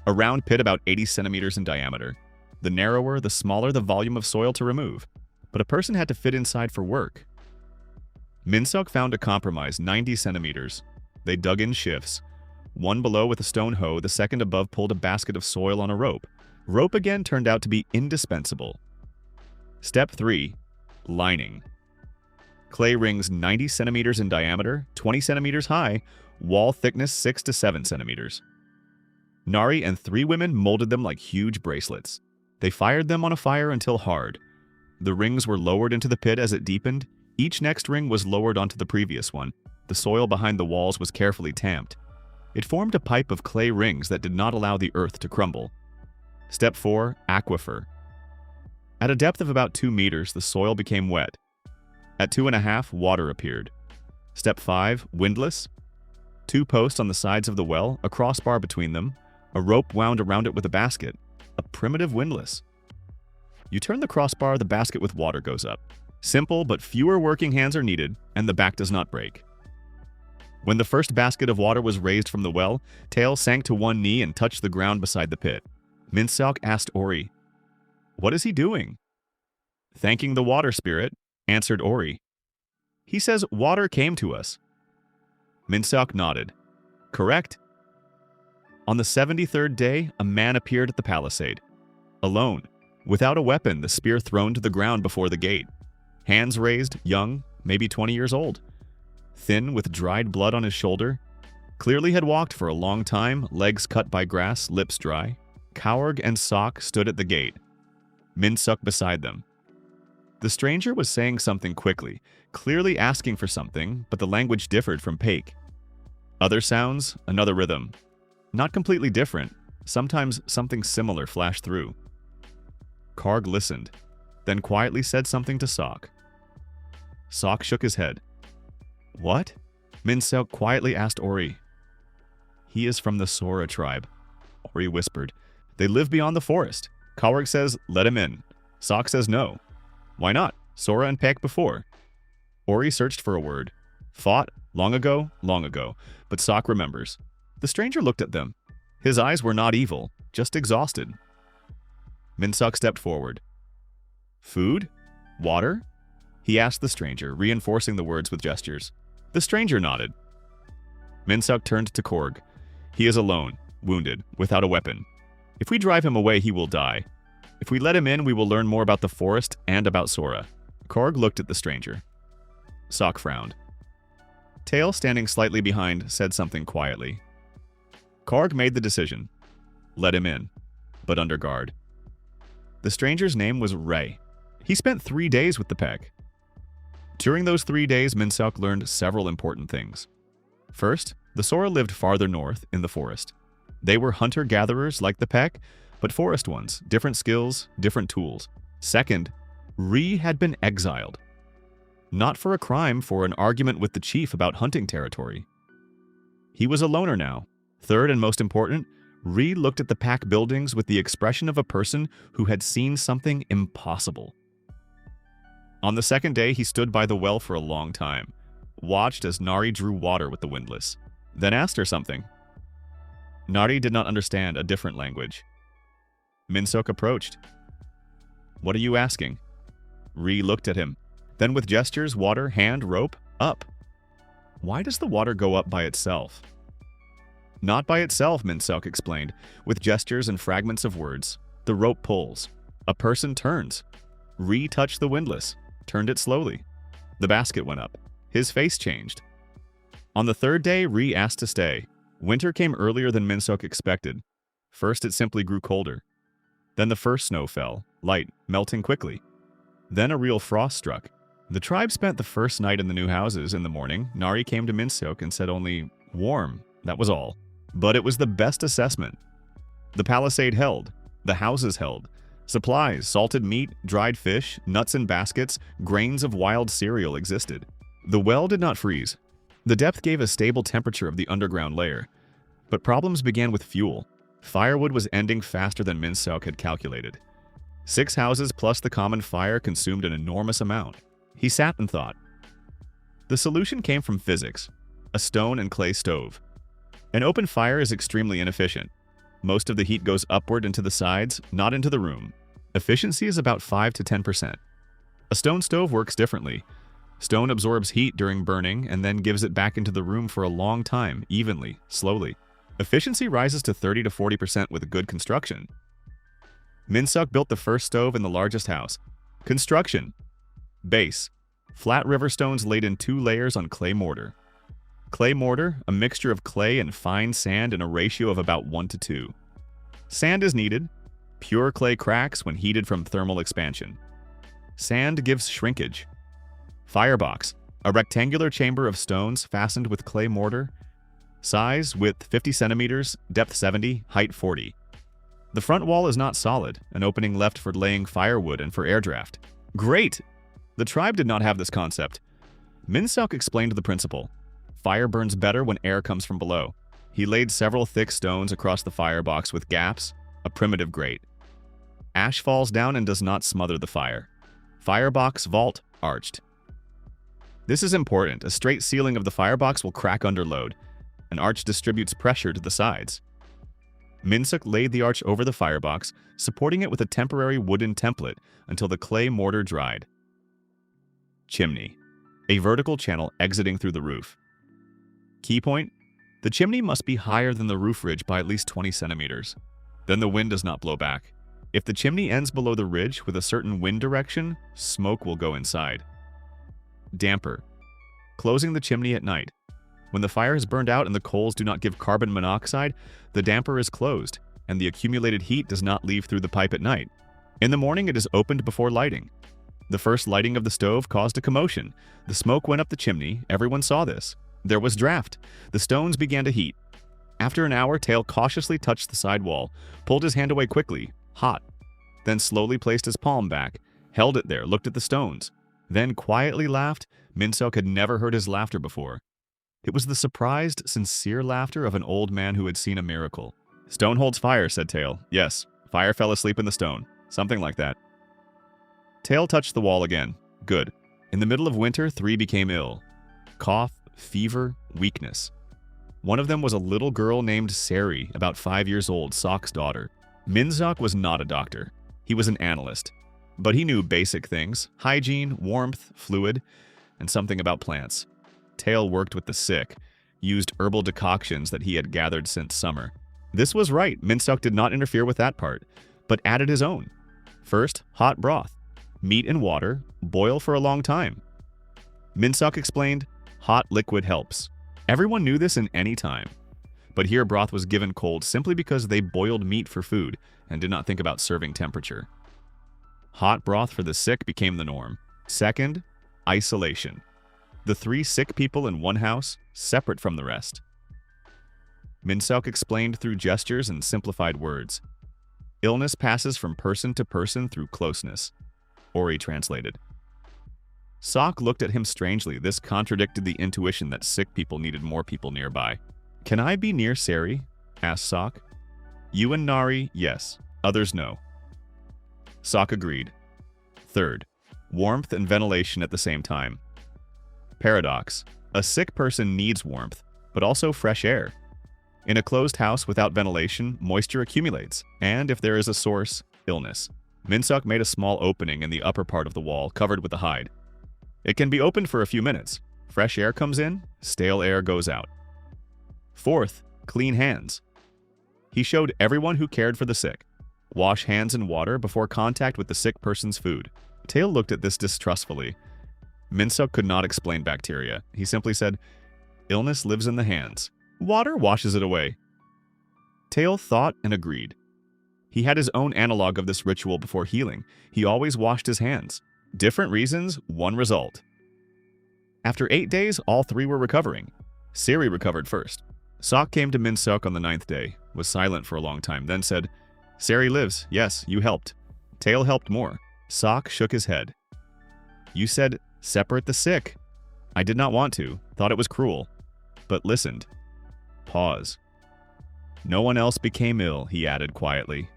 A round pit about 80 centimeters in diameter. The narrower, the smaller the volume of soil to remove. But a person had to fit inside for work. Minsuk found a compromise, 90 centimeters. They dug in shifts. One below with a stone hoe, the second above pulled a basket of soil on a rope. Rope again turned out to be indispensable. Step 3, lining. Clay rings 90 centimeters in diameter, 20 centimeters high, wall thickness 6 to 7 centimeters. Nari and 3 women molded them like huge bracelets. They fired them on a fire until hard. The rings were lowered into the pit as it deepened. Each next ring was lowered onto the previous one. The soil behind the walls was carefully tamped. It formed a pipe of clay rings that did not allow the earth to crumble. Step 4, aquifer. At a depth of about 2 meters, the soil became wet. At 2.5, water appeared. Step 5, windlass. 2 posts on the sides of the well, a crossbar between them, a rope wound around it with a basket. A primitive windlass. You turn the crossbar, the basket with water goes up. Simple, but fewer working hands are needed, and the back does not break. When the first basket of water was raised from the well, Tail sank to one knee and touched the ground beside the pit. Minsuk asked Ori, "What is he doing?" "Thanking the water spirit," answered Ori. "He says water came to us." Minsuk nodded. "Correct." On the 73rd day, a man appeared at the palisade. Alone, without a weapon, the spear thrown to the ground before the gate. Hands raised, young, maybe 20 years old. Thin, with dried blood on his shoulder. Clearly had walked for a long time, legs cut by grass, lips dry. Kaurg and Sok stood at the gate. Min-suk beside them. The stranger was saying something quickly, clearly asking for something, but the language differed from Paik. Other sounds, another rhythm. Not completely different, sometimes something similar flashed through. Kaurg listened, then quietly said something to Sok. Sok shook his head. What? Min-suk quietly asked Ori. He is from the Sora tribe, Ori whispered. They live beyond the forest. Kaurg says, let him in. Sok says no. Why not? Sora and Paik before. Ori searched for a word. Fought, long ago, but Sok remembers. The stranger looked at them. His eyes were not evil, just exhausted. Min-suk stepped forward. Food? Water? He asked the stranger, reinforcing the words with gestures. The stranger nodded. Min-suk turned to Kaurg. He is alone, wounded, without a weapon. If we drive him away, he will die. If we let him in, we will learn more about the forest and about Sora. Kaurg looked at the stranger. Sok frowned. Tail, standing slightly behind, said something quietly. Kaurg made the decision. Let him in, but under guard. The stranger's name was Ray. He spent 3 days with the Paik. During those 3 days, Min-suk learned several important things. First, the Sora lived farther north in the forest. They were hunter-gatherers like the Paik, but forest ones, different skills, different tools. Second, Ri had been exiled. Not for a crime, for an argument with the chief about hunting territory. He was a loner now. Third and most important, Ri looked at the Paik buildings with the expression of a person who had seen something impossible. On the second day, he stood by the well for a long time, watched as Nari drew water with the windlass, then asked her something. Nari did not understand a different language. Min-suk approached. What are you asking? Ri looked at him. Then with gestures, water, hand, rope, up. Why does the water go up by itself? Not by itself, Min-suk explained, with gestures and fragments of words. The rope pulls. A person turns. Ri touched the windlass, turned it slowly. The basket went up. His face changed. On the third day, Ri asked to stay. Winter came earlier than Min-suk expected. First, it simply grew colder. Then the first snow fell, light, melting quickly. Then a real frost struck. The tribe spent the first night in the new houses. In the morning, Nari came to Min-suk and said only, warm, that was all. But it was the best assessment. The palisade held. The houses held. Supplies, salted meat, dried fish, nuts in baskets, grains of wild cereal existed. The well did not freeze. The depth gave a stable temperature of the underground layer. But problems began with fuel. Firewood was ending faster than Min-suk had calculated. 6 houses plus the common fire consumed an enormous amount. He sat and thought. The solution came from physics, a stone and clay stove. An open fire is extremely inefficient. Most of the heat goes upward into the sides, not into the room. Efficiency is about 5 to 10%. A stone stove works differently. Stone absorbs heat during burning and then gives it back into the room for a long time, evenly, slowly. Efficiency rises to 30 to 40% with good construction. Min-suk built the first stove in the largest house. Construction. Base. Flat river stones laid in 2 layers on clay mortar. Clay mortar, a mixture of clay and fine sand in a ratio of about 1 to 2. Sand is needed. Pure clay cracks when heated from thermal expansion. Sand gives shrinkage. Firebox, a rectangular chamber of stones fastened with clay mortar. Size, width 50 centimeters, depth 70, height 40. The front wall is not solid, an opening left for laying firewood and for air draft. Great! The tribe did not have this concept. Min-suk explained the principle. Fire burns better when air comes from below. He laid several thick stones across the firebox with gaps, a primitive grate. Ash falls down and does not smother the fire. Firebox vault arched. This is important. A straight ceiling of the firebox will crack under load. An arch distributes pressure to the sides. Min-suk laid the arch over the firebox, supporting it with a temporary wooden template until the clay mortar dried. Chimney. A vertical channel exiting through the roof. Key point: The chimney must be higher than the roof ridge by at least 20 centimeters. Then the wind does not blow back. If the chimney ends below the ridge with a certain wind direction, smoke will go inside. Damper. Closing the chimney at night. When the fire is burned out and the coals do not give carbon monoxide, the damper is closed, and the accumulated heat does not leave through the pipe at night. In the morning, it is opened before lighting. The first lighting of the stove caused a commotion. The smoke went up the chimney. Everyone saw this. There was draft. The stones began to heat. After an hour, Tail cautiously touched the side wall, pulled his hand away quickly, hot, then slowly placed his palm back, held it there, looked at the stones, then quietly laughed. Min-seok had never heard his laughter before. It was the surprised, sincere laughter of an old man who had seen a miracle. "Stone holds fire," said Tail. "Yes, fire fell asleep in the stone." Something like that. Tail touched the wall again. Good. In the middle of winter, 3 became ill. Cough, fever, weakness. One of them was a little girl named Sari, about 5 years old, Sok's daughter. Min-seok was not a doctor. He was an analyst. But he knew basic things: hygiene, warmth, fluid, and something about plants. Tail worked with the sick, used herbal decoctions that he had gathered since summer. This was right. Min-seok did not interfere with that part, but added his own. First, hot broth. Meat and water, boil for a long time. Min-seok explained, hot liquid helps. Everyone knew this in any time. But here broth was given cold simply because they boiled meat for food and did not think about serving temperature. Hot broth for the sick became the norm. Second, isolation. The 3 sick people in one house, separate from the rest. Min-seok explained through gestures and simplified words. Illness passes from person to person through closeness. Ori translated. Sok looked at him strangely. This contradicted the intuition that sick people needed more people nearby. "Can I be near Sari?" asked Sok. "You and Nari, yes. Others, no." Sok agreed. Third, warmth and ventilation at the same time. Paradox. A sick person needs warmth, but also fresh air. In a closed house without ventilation, moisture accumulates, and if there is a source, illness. Min-seok made a small opening in the upper part of the wall, covered with a hide. It can be opened for a few minutes. Fresh air comes in, stale air goes out. Fourth, clean hands. He showed everyone who cared for the sick. Wash hands in water before contact with the sick person's food. Tail looked at this distrustfully. Min-seok could not explain bacteria. He simply said, "Illness lives in the hands. Water washes it away." Tail thought and agreed. He had his own analog of this ritual before healing. He always washed his hands. Different reasons, one result. After 8 days, all 3 were recovering. Sari recovered first. Sok came to Min-seok on the 9th day, was silent for a long time, then said, "Sari lives. Yes, you helped." Tail helped more. Sok shook his head. "You said, separate the sick." "I did not want to, thought it was cruel, but listened." Pause. "No one else became ill," he added quietly.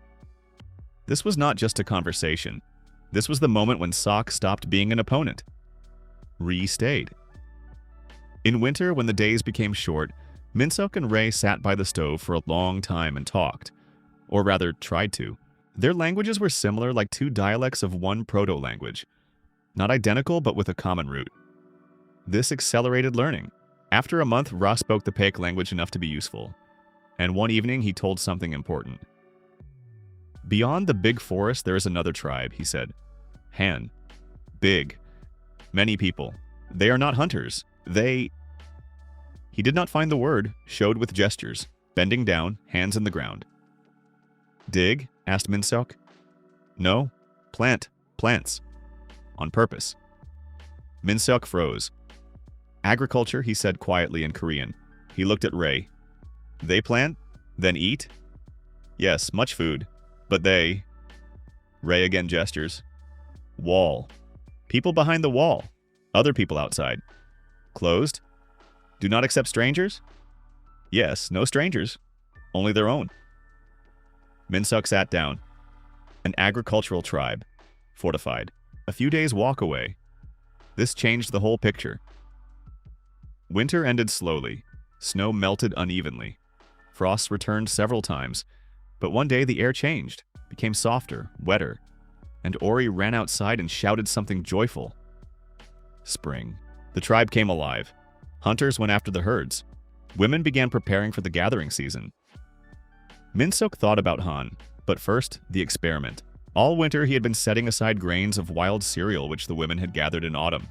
This was not just a conversation. This was the moment when Sok stopped being an opponent. Ri stayed. In winter, when the days became short, Min-seok and Ray sat by the stove for a long time and talked. Or rather, tried to. Their languages were similar, like 2 dialects of one proto-language. Not identical, but with a common root. This accelerated learning. After a month, Ra spoke the Paik language enough to be useful. And one evening, he told something important. "Beyond the big forest, there is another tribe," he said. "Han. Big. Many people. They are not hunters. They..." He did not find the word, showed with gestures, bending down, hands in the ground. "Dig?" asked Min-seok. "No. Plants. On purpose." Min-seok froze. "Agriculture," he said quietly in Korean. He looked at Ray. "They plant, then eat?" "Yes, much food. But they..." Ray again gestures. "Wall. People behind the wall. Other people outside. Closed? Do not accept strangers?" "Yes, no strangers. Only their own." Min-seok sat down. An agricultural tribe. Fortified. A few days' walk away. This changed the whole picture. Winter ended slowly. Snow melted unevenly. Frosts returned several times. But one day the air changed, became softer, wetter, and Ori ran outside and shouted something joyful. Spring. The tribe came alive. Hunters went after the herds. Women began preparing for the gathering season. Min-seok thought about Han, but first, the experiment. All winter, he had been setting aside grains of wild cereal which the women had gathered in autumn.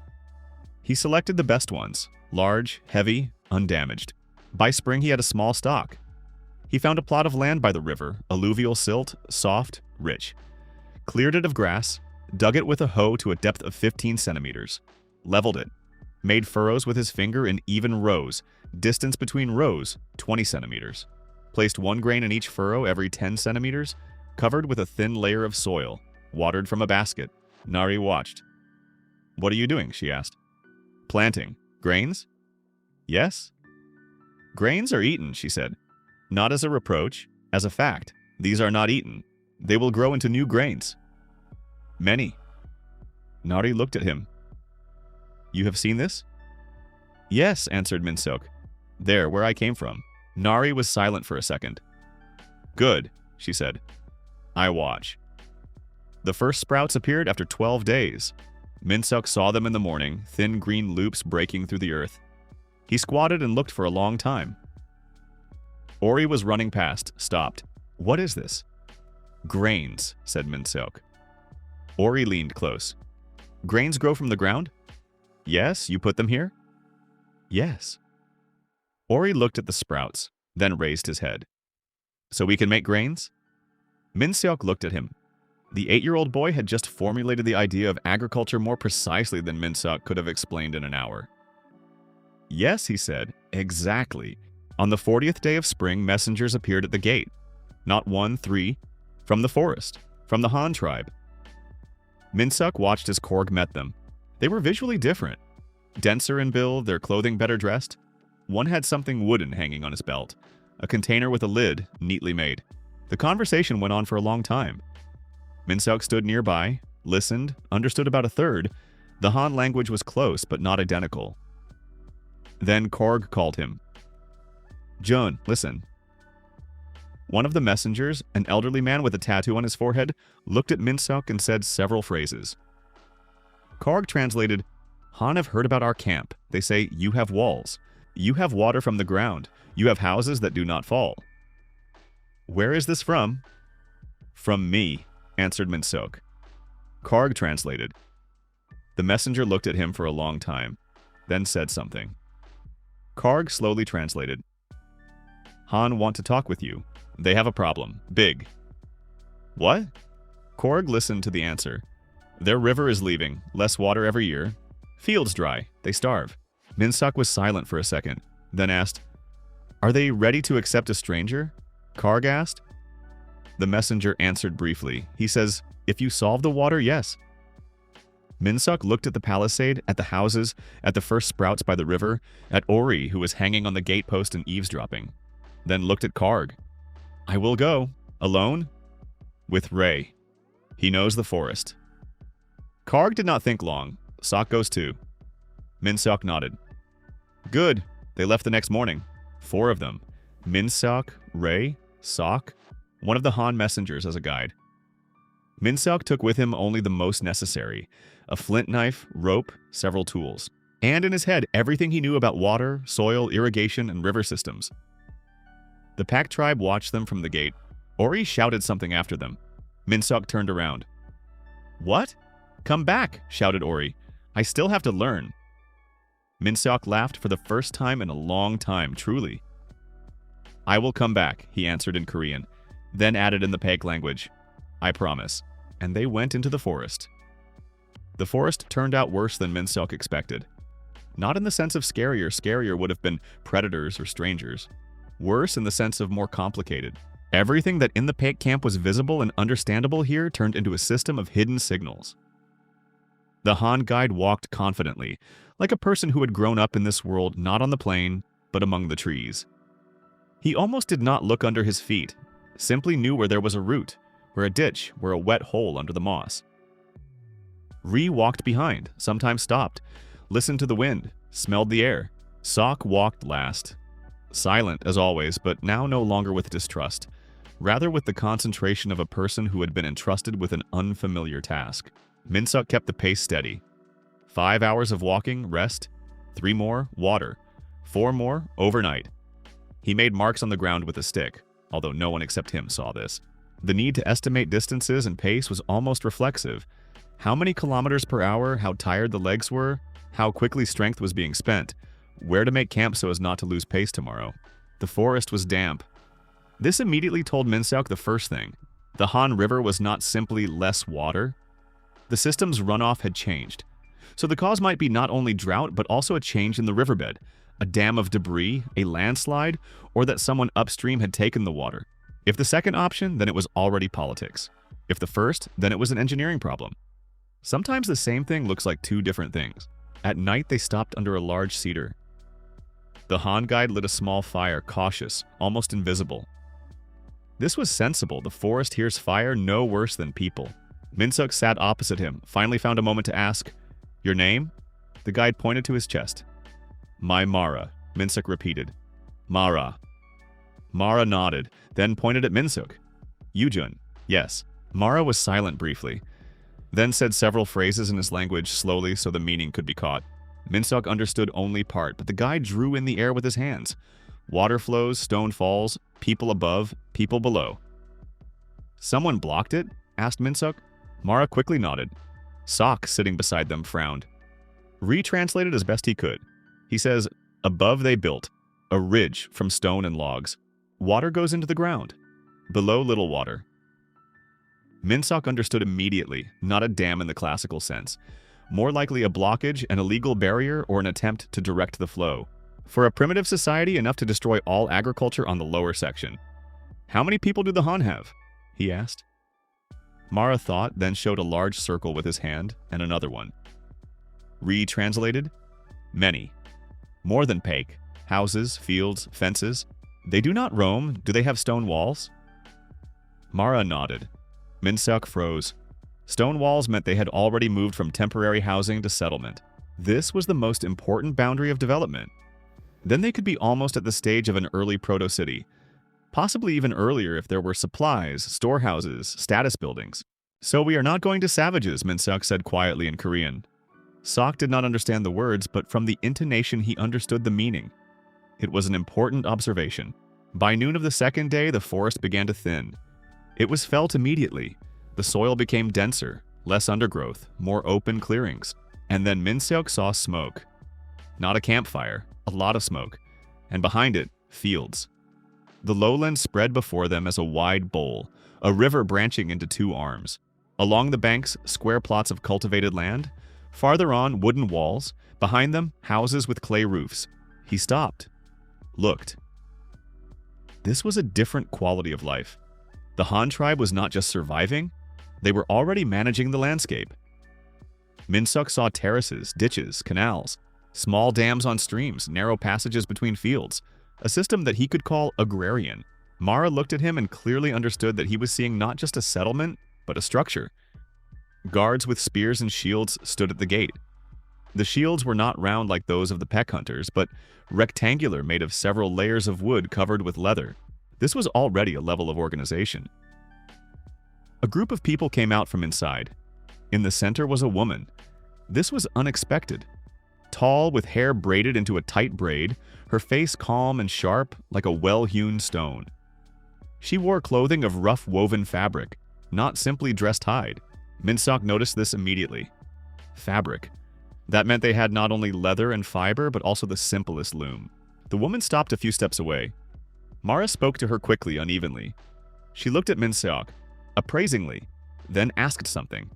He selected the best ones, large, heavy, undamaged. By spring, he had a small stock. He found a plot of land by the river, alluvial silt, soft, rich. Cleared it of grass, dug it with a hoe to a depth of 15 centimeters, leveled it, made furrows with his finger in even rows, distance between rows 20 centimeters, placed one grain in each furrow every 10 centimeters, covered with a thin layer of soil, watered from a basket. Nari watched. "What are you doing?" she asked. "Planting. Grains?" "Yes." "Grains are eaten," she said. "Not as a reproach, as a fact. These are not eaten. They will grow into new grains." "Many." Nari looked at him. "You have seen this?" "Yes," answered Min-seok. "There, where I came from." Nari was silent for a second. "Good," she said. "I watch." The first sprouts appeared after 12 days. Min-seok saw them in the morning, thin green loops breaking through the earth. He squatted and looked for a long time. Ori was running past, stopped. "What is this?" "Grains," said Min-seok. Ori leaned close. "Grains grow from the ground?" "Yes, you put them here?" "Yes." Ori looked at the sprouts, then raised his head. "So we can make grains?" Min-seok looked at him. The 8-year-old boy had just formulated the idea of agriculture more precisely than Min-seok could have explained in an hour. "Yes," he said, "exactly. On the 40th day of spring, messengers appeared at the gate. Not 1, 3, from the forest, from the Han tribe." Min-seok watched as Korg met them. They were visually different. Denser in build, their clothing better dressed. One had something wooden hanging on his belt, a container with a lid, neatly made. The conversation went on for a long time. Min-seok stood nearby, listened, understood about a third. The Han language was close, but not identical. Then Korg called him. "Jun, listen." One of the messengers, an elderly man with a tattoo on his forehead, looked at Min-seok and said several phrases. Korg translated, "Han have heard about our camp. They say, you have walls. You have water from the ground. You have houses that do not fall." "Where is this from?" "From me," answered Min-seok. Korg translated. The messenger looked at him for a long time, then said something. Korg slowly translated. "Han want to talk with you. They have a problem. Big." "What?" Korg listened to the answer. "Their river is leaving. Less water every year. Fields dry. They starve." Min-seok was silent for a second, then asked, "Are they ready to accept a stranger?" Korg asked. The messenger answered briefly. He says, "If you solve the water, yes." Min-seok looked at the palisade, at the houses, at the first sprouts by the river, at Ori, who was hanging on the gatepost and eavesdropping. Then looked at Korg. "I will go. Alone?" "With Ray. He knows the forest." Korg did not think long. "Sok goes too." Min-seok nodded. "Good. They left the next morning. 4 of them. Min-seok, Ray, Sok, one of the Han messengers as a guide. Min-seok took with him only the most necessary, a flint knife, rope, several tools, and in his head everything he knew about water, soil, irrigation, and river systems. The pack tribe watched them from the gate. Ori shouted something after them. Min-seok turned around. "What? Come back," shouted Ori. "I still have to learn." Min-seok laughed for the first time in a long time, truly. "I will come back," he answered in Korean, then added in the Paik language, "I promise." And they went into the forest. The forest turned out worse than Min-seok expected. Not in the sense of scarier. Scarier would have been predators or strangers. Worse in the sense of more complicated. Everything that in the Paik camp was visible and understandable here turned into a system of hidden signals. The Han guide walked confidently, like a person who had grown up in this world not on the plain, but among the trees. He almost did not look under his feet, simply knew where there was a root, where a ditch, where a wet hole under the moss. Ri walked behind, sometimes stopped, listened to the wind, smelled the air. Sok walked last. Silent as always, but now no longer with distrust, rather with the concentration of a person who had been entrusted with an unfamiliar task. Min-seok kept the pace steady. 5 hours of walking, rest. 3 more, water. 4 more, overnight. He made marks on the ground with a stick, although no one except him saw this. The need to estimate distances and pace was almost reflexive. How many kilometers per hour, how tired the legs were, how quickly strength was being spent, where to make camp so as not to lose pace tomorrow. The forest was damp. This immediately told Minseok the first thing. The Han River was not simply less water. The system's runoff had changed. So the cause might be not only drought, but also a change in the riverbed, a dam of debris, a landslide, or that someone upstream had taken the water. If the second option, then it was already politics. If the first, then it was an engineering problem. Sometimes the same thing looks like two different things. At night, they stopped under a large cedar. The Han guide lit a small fire, cautious, almost invisible. This was sensible. The forest hears fire no worse than people. Minseok sat opposite him, finally found a moment to ask, "Your name?" The guide pointed to his chest. "My Mara," Minseok repeated. "Mara." Mara nodded, then pointed at Minseok. "Yujun." "Yes." Mara was silent briefly, then said several phrases in his language slowly so the meaning could be caught. Minseok understood only part, but the guide drew in the air with his hands. Water flows, stone falls, people above, people below. "Someone blocked it?" asked Minseok. Mara quickly nodded. Sok, sitting beside them, frowned. Retranslated as best he could. He says, "Above they built, a ridge from stone and logs. Water goes into the ground. Below little water." Minseok understood immediately, not a dam in the classical sense. More likely a blockage, an illegal barrier, or an attempt to direct the flow. For a primitive society, enough to destroy all agriculture on the lower section. "How many people do the Han have?" he asked. Mara thought, then showed a large circle with his hand, and another one. Retranslated, "Many. More than Paik. Houses, fields, fences. They do not roam. Do they have stone walls?" Mara nodded. Minseok froze. Stone walls meant they had already moved from temporary housing to settlement. This was the most important boundary of development. Then they could be almost at the stage of an early proto-city. Possibly even earlier if there were supplies, storehouses, status buildings. "So we are not going to savages," Minseok said quietly in Korean. Sok did not understand the words, but from the intonation he understood the meaning. It was an important observation. By noon of the second day, the forest began to thin. It was felt immediately. The soil became denser, less undergrowth, more open clearings. And then Minseok saw smoke. Not a campfire, a lot of smoke. And behind it, fields. The lowland spread before them as a wide bowl, a river branching into two arms. Along the banks, square plots of cultivated land. Farther on, wooden walls. Behind them, houses with clay roofs. He stopped. Looked. This was a different quality of life. The Han tribe was not just surviving, they were already managing the landscape. Minseok saw terraces, ditches, canals, small dams on streams, narrow passages between fields, a system that he could call agrarian. Mara looked at him and clearly understood that he was seeing not just a settlement, but a structure. Guards with spears and shields stood at the gate. The shields were not round like those of the peck hunters, but rectangular, made of several layers of wood covered with leather. This was already a level of organization. A group of people came out from inside. In the center was a woman. This was unexpected. Tall, with hair braided into a tight braid, her face calm and sharp like a well-hewn stone. She wore clothing of rough woven fabric, not simply dressed hide. Minseok noticed this immediately. Fabric. That meant they had not only leather and fiber, but also the simplest loom. The woman stopped a few steps away. Mara spoke to her quickly, unevenly. She looked at Minseok, appraisingly, then asked something.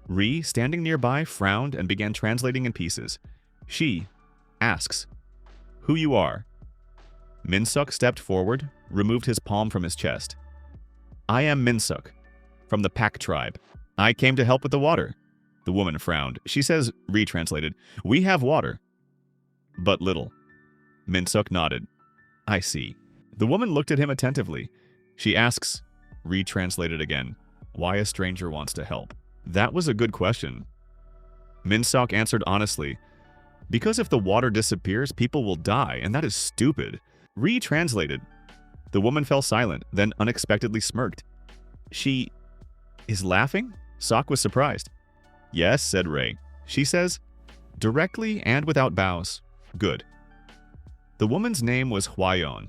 Ri, standing nearby, frowned and began translating in pieces. She asks, "Who you are?" Minseok stepped forward, removed his palm from his chest. "I am Minseok, from the Pack tribe. I came to help with the water." The woman frowned. She says, retranslated, "We have water." "But little." Minseok nodded. "I see." The woman looked at him attentively. She asks, retranslated again, why a stranger wants to help. That was a good question. Minseok answered honestly, "Because if the water disappears, people will die, and that is stupid." Retranslated. The woman fell silent, then unexpectedly smirked. "She is laughing?" Sok was surprised. "Yes," said Ray. She says, "Directly and without bows. Good." The woman's name was Hwayeon.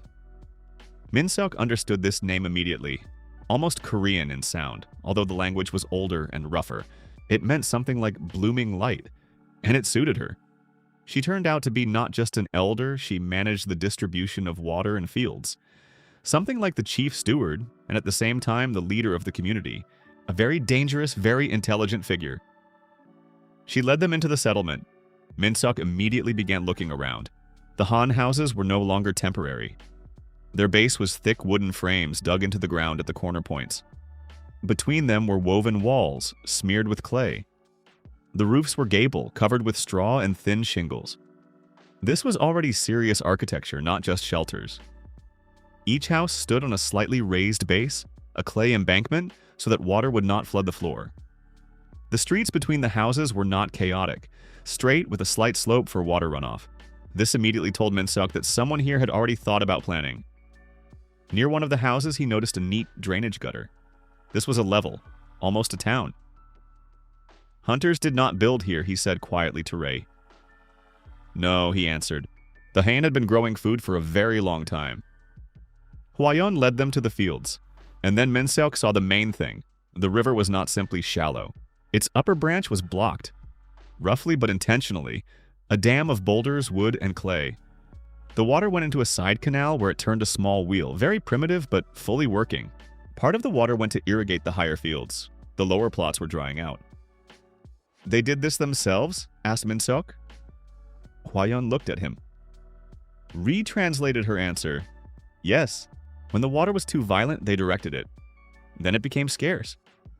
Min-seok understood this name immediately, almost Korean in sound, although the language was older and rougher. It meant something like blooming light, and it suited her. She turned out to be not just an elder, she managed the distribution of water and fields. Something like the chief steward, and at the same time the leader of the community. A very dangerous, very intelligent figure. She led them into the settlement. Min-seok immediately began looking around. The Han houses were no longer temporary. Their base was thick wooden frames dug into the ground at the corner points. Between them were woven walls, smeared with clay. The roofs were gable, covered with straw and thin shingles. This was already serious architecture, not just shelters. Each house stood on a slightly raised base, a clay embankment, so that water would not flood the floor. The streets between the houses were not chaotic, straight with a slight slope for water runoff. This immediately told Min-seok that someone here had already thought about planning. Near one of the houses, he noticed a neat drainage gutter. This was a level, almost a town. Hunters did not build here, he said quietly to Ray. No, he answered. The Han had been growing food for a very long time. Hwayeon led them to the fields, and then Min-seok saw the main thing. The river was not simply shallow. Its upper branch was blocked, roughly but intentionally, a dam of boulders, wood, and clay. The water went into a side canal where it turned a small wheel, very primitive but fully working. Part of the water went to irrigate the higher fields. The lower plots were drying out. They did this themselves? Asked Min-seok. Hwayeon looked at him. Retranslated her answer. Yes. When the water was too violent, they directed it. Then it became scarce.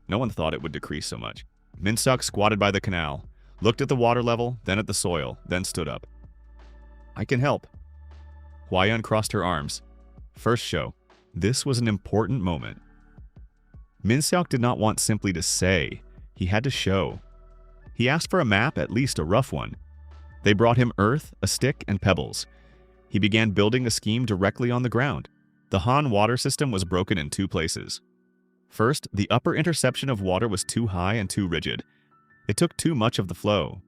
No one thought it would decrease so much. Min-seok squatted by the canal, looked at the water level, then at the soil, then stood up. I can help. Hwayeon crossed her arms. First show. This was an important moment. Min-seok did not want simply to say. He had to show. He asked for a map, at least a rough one. They brought him earth, a stick, and pebbles. He began building a scheme directly on the ground. The Han water system was broken in two places. First, the upper interception of water was too high and too rigid. It took too much of the flow.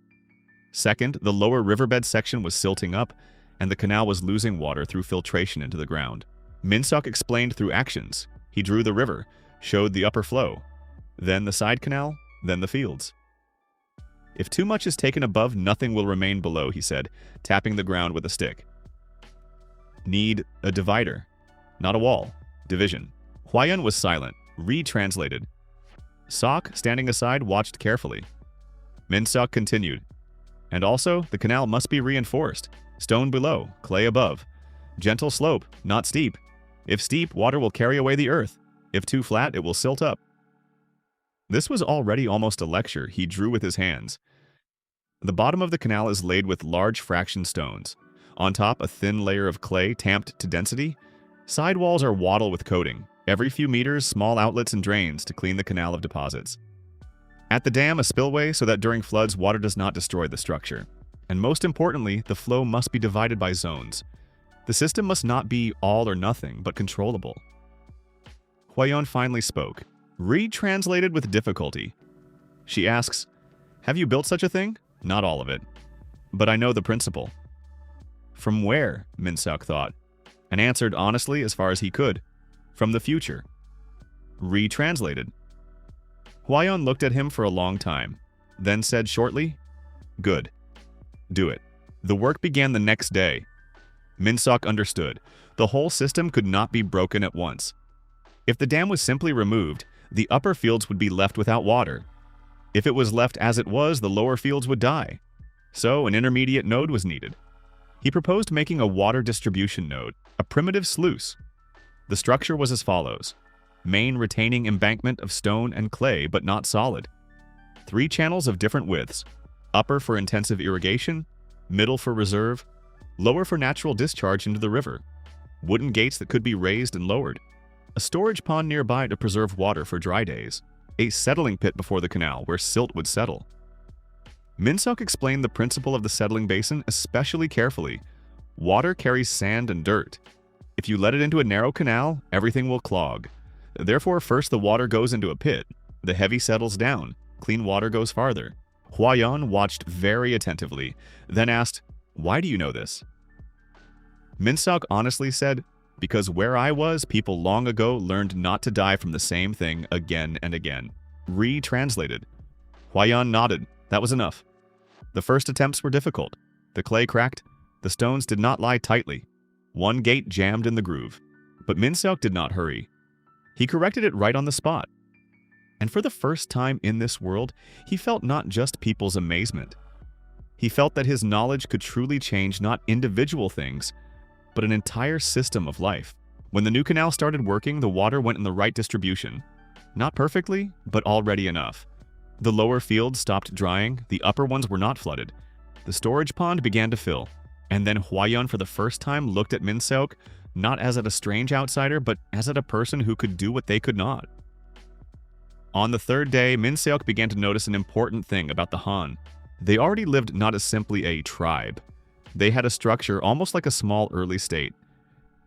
Second, the lower riverbed section was silting up, and the canal was losing water through filtration into the ground. Min-seok explained through actions. He drew the river, showed the upper flow, then the side canal, then the fields. If too much is taken above, nothing will remain below, he said, tapping the ground with a stick. Need a divider, not a wall. Division. Hwayeon was silent, retranslated. Seok, standing aside, watched carefully. Min-seok continued. And also, the canal must be reinforced. Stone below, clay above. Gentle slope, not steep. If steep, water will carry away the earth. If too flat, it will silt up. This was already almost a lecture he drew with his hands. The bottom of the canal is laid with large fraction stones. On top, a thin layer of clay tamped to density. Side walls are wattle with coating. Every few meters, small outlets and drains to clean the canal of deposits. At the dam, a spillway so that during floods, water does not destroy the structure. And most importantly, the flow must be divided by zones. The system must not be all or nothing, but controllable. Hwayeon finally spoke, retranslated with difficulty. She asks, have you built such a thing? Not all of it. But I know the principle. From where? Min-seok thought, and answered honestly as far as he could. From the future. Retranslated. Hwayeon looked at him for a long time, then said shortly, good. Do it. The work began the next day. Min-seok understood. The whole system could not be broken at once. If the dam was simply removed, the upper fields would be left without water. If it was left as it was, the lower fields would die. So an intermediate node was needed. He proposed making a water distribution node, a primitive sluice. The structure was as follows. Main retaining embankment of stone and clay, but not solid. 3 channels of different widths. Upper for intensive irrigation, middle for reserve, lower for natural discharge into the river. Wooden gates that could be raised and lowered. A storage pond nearby to preserve water for dry days. A settling pit before the canal where silt would settle. Min-seok explained the principle of the settling basin especially carefully. Water carries sand and dirt. If you let it into a narrow canal, everything will clog. Therefore, first the water goes into a pit. The heavy settles down. Clean water goes farther. Hwayeon watched very attentively, then asked, why do you know this? Minseok honestly said, "Because where I was, people long ago learned not to die from the same thing again and again." Ri translated. Hwayeon nodded. That was enough. The first attempts were difficult. The clay cracked. The stones did not lie tightly. One gate jammed in the groove. But Minseok did not hurry. He corrected it right on the spot. And for the first time in this world, he felt not just people's amazement. He felt that his knowledge could truly change not individual things, but an entire system of life. When the new canal started working, the water went in the right distribution. Not perfectly, but already enough. The lower fields stopped drying, the upper ones were not flooded. The storage pond began to fill. And then Hwayeon for the first time looked at Minseok, not as at a strange outsider, but as at a person who could do what they could not. On the third day, Minseok began to notice an important thing about the Han. They already lived not as simply a tribe. They had a structure almost like a small early state.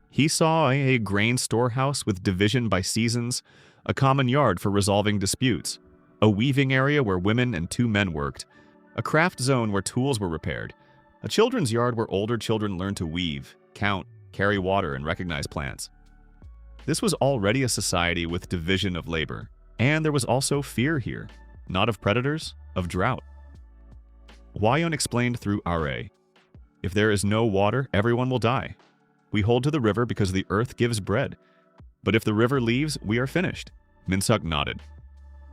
He saw a grain storehouse with division by seasons, a common yard for resolving disputes, a weaving area where women and 2 men worked, a craft zone where tools were repaired, a children's yard where older children learned to weave, count, carry water, and recognize plants. This was already a society with division of labor, and there was also fear here, not of predators, of drought. Hwayeon explained through Are. If there is no water, everyone will die. We hold to the river because the earth gives bread. But if the river leaves, we are finished. Minseok nodded.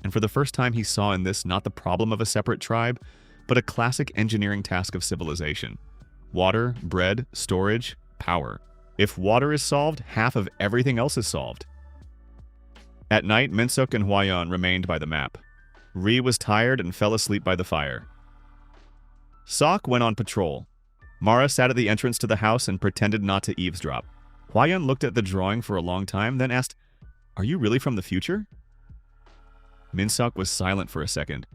And for the first time he saw in this not the problem of a separate tribe, but a classic engineering task of civilization. Water, bread, storage, power. If water is solved, half of everything else is solved. At night, Minseok and Hwayeon remained by the map. Ri was tired and fell asleep by the fire. Sok went on patrol. Mara sat at the entrance to the house and pretended not to eavesdrop. Hwayeon looked at the drawing for a long time, then asked, "Are you really from the future?" Minseok was silent for a second.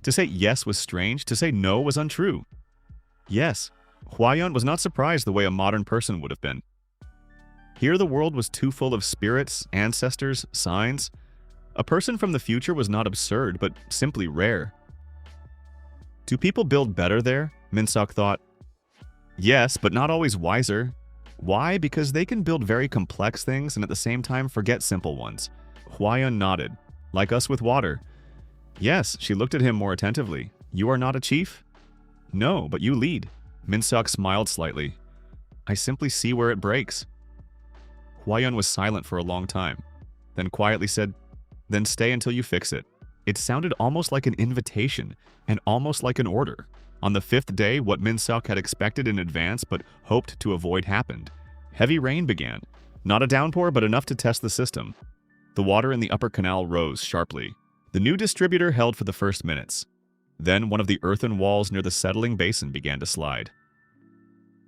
To say yes was strange, to say no was untrue. Yes, Hwayeon was not surprised the way a modern person would have been. Here the world was too full of spirits, ancestors, signs. A person from the future was not absurd, but simply rare. Do people build better there? Minseok thought. Yes, but not always wiser. Why? Because they can build very complex things and at the same time forget simple ones. Hwayeon nodded. Like us with water. Yes, she looked at him more attentively. You are not a chief? No, but you lead. Minseok smiled slightly. I simply see where it breaks. Hwayeon was silent for a long time, then quietly said, Then stay until you fix it. It sounded almost like an invitation, and almost like an order. On the 5th day, what Minseok had expected in advance but hoped to avoid happened. Heavy rain began. Not a downpour, but enough to test the system. The water in the upper canal rose sharply. The new distributor held for the first minutes. Then one of the earthen walls near the settling basin began to slide.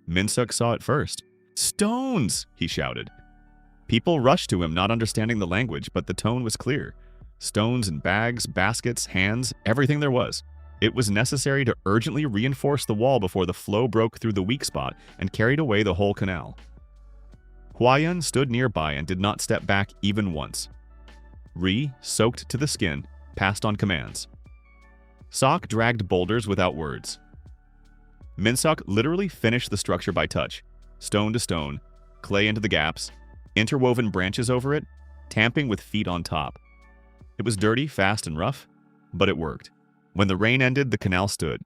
Minseok saw it first. Stones! He shouted. People rushed to him, not understanding the language, but the tone was clear. Stones in bags, baskets, hands, everything there was. It was necessary to urgently reinforce the wall before the flow broke through the weak spot and carried away the whole canal. Hwayeon stood nearby and did not step back even once. Ri, soaked to the skin, passed on commands. Sok dragged boulders without words. Minseok literally finished the structure by touch, stone to stone, clay into the gaps, interwoven branches over it, tamping with feet on top. It was dirty, fast, and rough, but it worked. When the rain ended, the canal stood.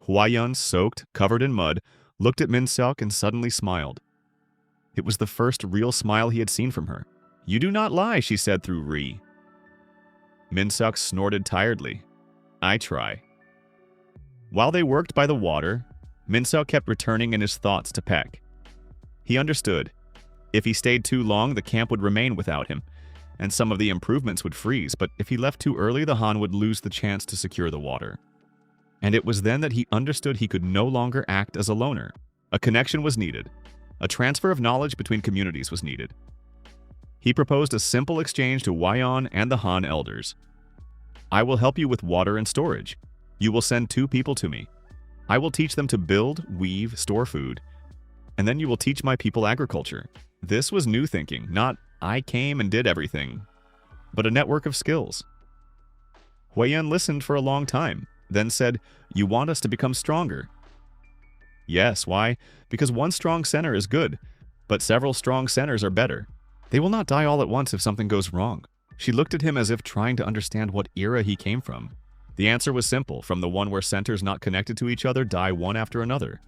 Hwayeon, soaked, covered in mud, looked at Minseok and suddenly smiled. It was the first real smile he had seen from her. You do not lie, she said through Ri. Minseok snorted tiredly. I try. While they worked by the water, Minseok kept returning in his thoughts to Peck. He understood. If he stayed too long, the camp would remain without him, and some of the improvements would freeze, but if he left too early, the Han would lose the chance to secure the water. And it was then that he understood he could no longer act as a loner. A connection was needed. A transfer of knowledge between communities was needed. He proposed a simple exchange to Hwayeon and the Han elders. I will help you with water and storage. You will send 2 people to me. I will teach them to build, weave, store food, and then you will teach my people agriculture. This was new thinking, not I came and did everything, but a network of skills. Hwayeon listened for a long time, then said, You want us to become stronger. Yes, why? Because one strong center is good, but several strong centers are better. They will not die all at once if something goes wrong. She looked at him as if trying to understand what era he came from. The answer was simple, from the one where centers not connected to each other die one after another.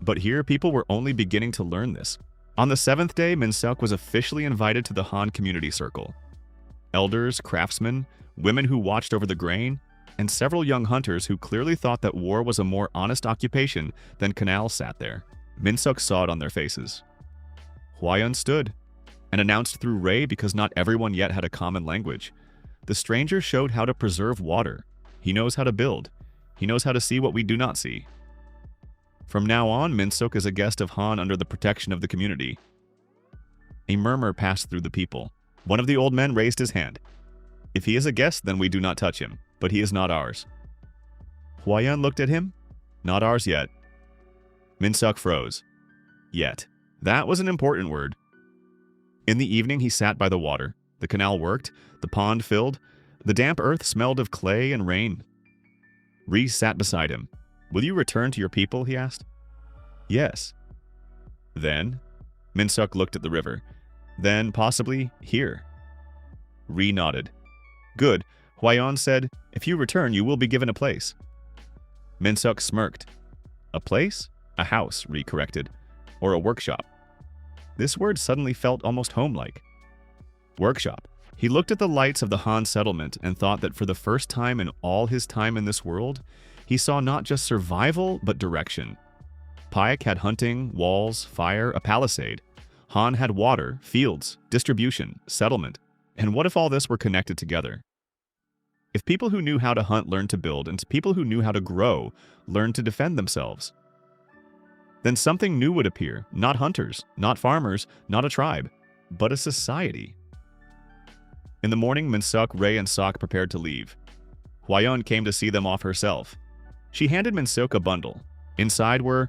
But here, people were only beginning to learn this. On the 7th day, Min-seok was officially invited to the Han Community Circle. Elders, craftsmen, women who watched over the grain, and several young hunters who clearly thought that war was a more honest occupation than canals sat there. Min-seok saw it on their faces. Hwa-yeon stood and announced through Ray, because not everyone yet had a common language. The stranger showed how to preserve water. He knows how to build. He knows how to see what we do not see. From now on, Min-seok is a guest of Han under the protection of the community. A murmur passed through the people. One of the old men raised his hand. If he is a guest, then we do not touch him, but he is not ours. Hwa-yeon looked at him. Not ours yet. Min-seok froze. Yet. That was an important word. In the evening, he sat by the water. The canal worked, the pond filled, the damp earth smelled of clay and rain. Rhys sat beside him. Will you return to your people? He asked. Yes. Then? Min-seok looked at the river. Then, possibly, here. Rhys nodded. Good. Hwa-yeon said, if you return, you will be given a place. Min-seok smirked. A place? A house, Rhys corrected. Or a workshop. This word suddenly felt almost home-like. Workshop. He looked at the lights of the Han settlement and thought that for the first time in all his time in this world, he saw not just survival, but direction. Paik had hunting, walls, fire, a palisade. Han had water, fields, distribution, settlement. And what if all this were connected together? If people who knew how to hunt learned to build, and people who knew how to grow learned to defend themselves, then something new would appear. Not hunters, not farmers, not a tribe, but a society. In the morning, Min-seok, Ray, and Sok prepared to leave. Hwa-yeon came to see them off herself. She handed Min-seok a bundle. Inside were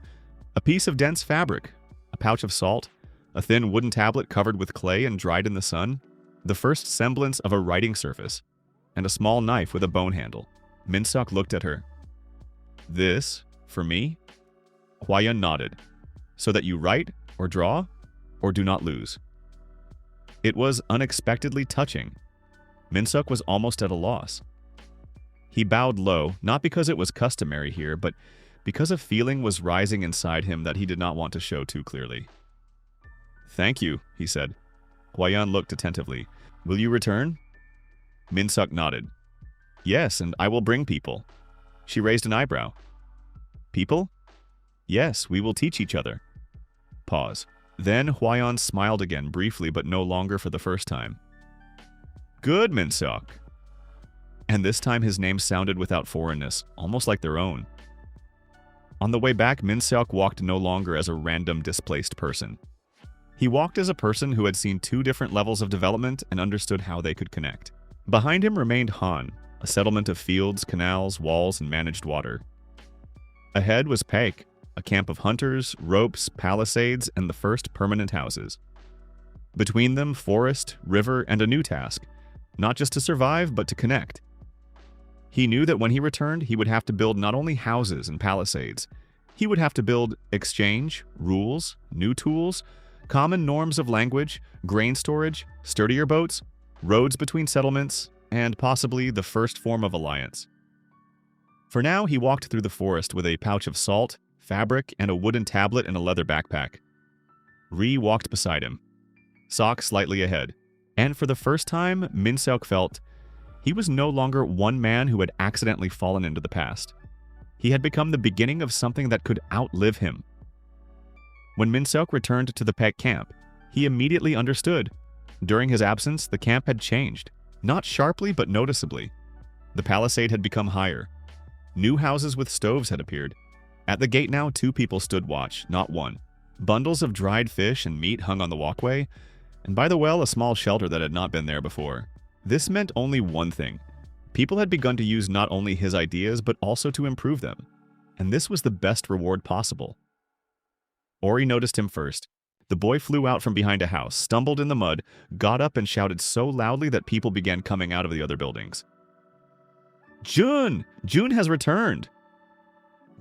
a piece of dense fabric, a pouch of salt, a thin wooden tablet covered with clay and dried in the sun, the first semblance of a writing surface, and a small knife with a bone handle. Min-seok looked at her. This, for me? Hwa-yeon nodded. So that you write, or draw, or do not lose. It was unexpectedly touching. Min-seok was almost at a loss. He bowed low, not because it was customary here, but because a feeling was rising inside him that he did not want to show too clearly. Thank you, he said. Hwa-yeon looked attentively. Will you return? Min-seok nodded. Yes, and I will bring people. She raised an eyebrow. People? Yes, we will teach each other. Pause. Then Hwa-yeon smiled again, briefly, but no longer for the first time. Good, Min-seok. And this time his name sounded without foreignness, almost like their own. On the way back, Min-seok walked no longer as a random displaced person. He walked as a person who had seen two different levels of development and understood how they could connect. Behind him remained Han, a settlement of fields, canals, walls, and managed water. Ahead was Paik, a camp of hunters, ropes, palisades, and the first permanent houses. Between them, forest, river, and a new task, not just to survive, but to connect. He knew that when he returned, he would have to build not only houses and palisades, he would have to build exchange, rules, new tools, common norms of language, grain storage, sturdier boats, roads between settlements, and possibly the first form of alliance. For now, he walked through the forest with a pouch of salt, fabric, and a wooden tablet in a leather backpack. Rhys walked beside him, Sok slightly ahead, and for the first time, Min-seok felt he was no longer one man who had accidentally fallen into the past. He had become the beginning of something that could outlive him. When Min-seok returned to the Paik camp, he immediately understood. During his absence, the camp had changed, not sharply but noticeably. The palisade had become higher. New houses with stoves had appeared. At the gate now, 2 people stood watch, not one. Bundles of dried fish and meat hung on the walkway, and by the well, a small shelter that had not been there before. This meant only one thing. People had begun to use not only his ideas, but also to improve them. And this was the best reward possible. Ori noticed him first. The boy flew out from behind a house, stumbled in the mud, got up and shouted so loudly that people began coming out of the other buildings. Jun! Jun has returned!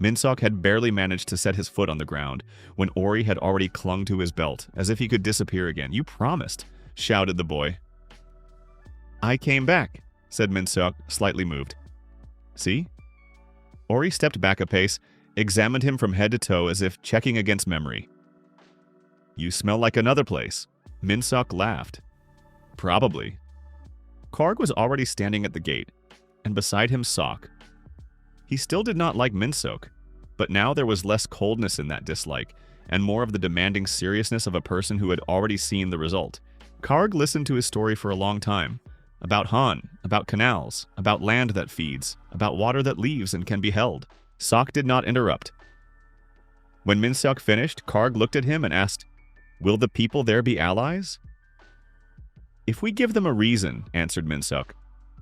Minsok had barely managed to set his foot on the ground when Ori had already clung to his belt, as if he could disappear again. "You promised," shouted the boy. "I came back," said Minsok, slightly moved. "See?" Ori stepped back a pace, examined him from head to toe as if checking against memory. "You smell like another place." Minsok laughed. "Probably." Karg was already standing at the gate, and beside him Sok. He still did not like Minsok, but now there was less coldness in that dislike, and more of the demanding seriousness of a person who had already seen the result. Karg listened to his story for a long time. About Han, about canals, about land that feeds, about water that leaves and can be held. Sok did not interrupt. When Minsok finished, Karg looked at him and asked, "Will the people there be allies?" "If we give them a reason," answered Minsok.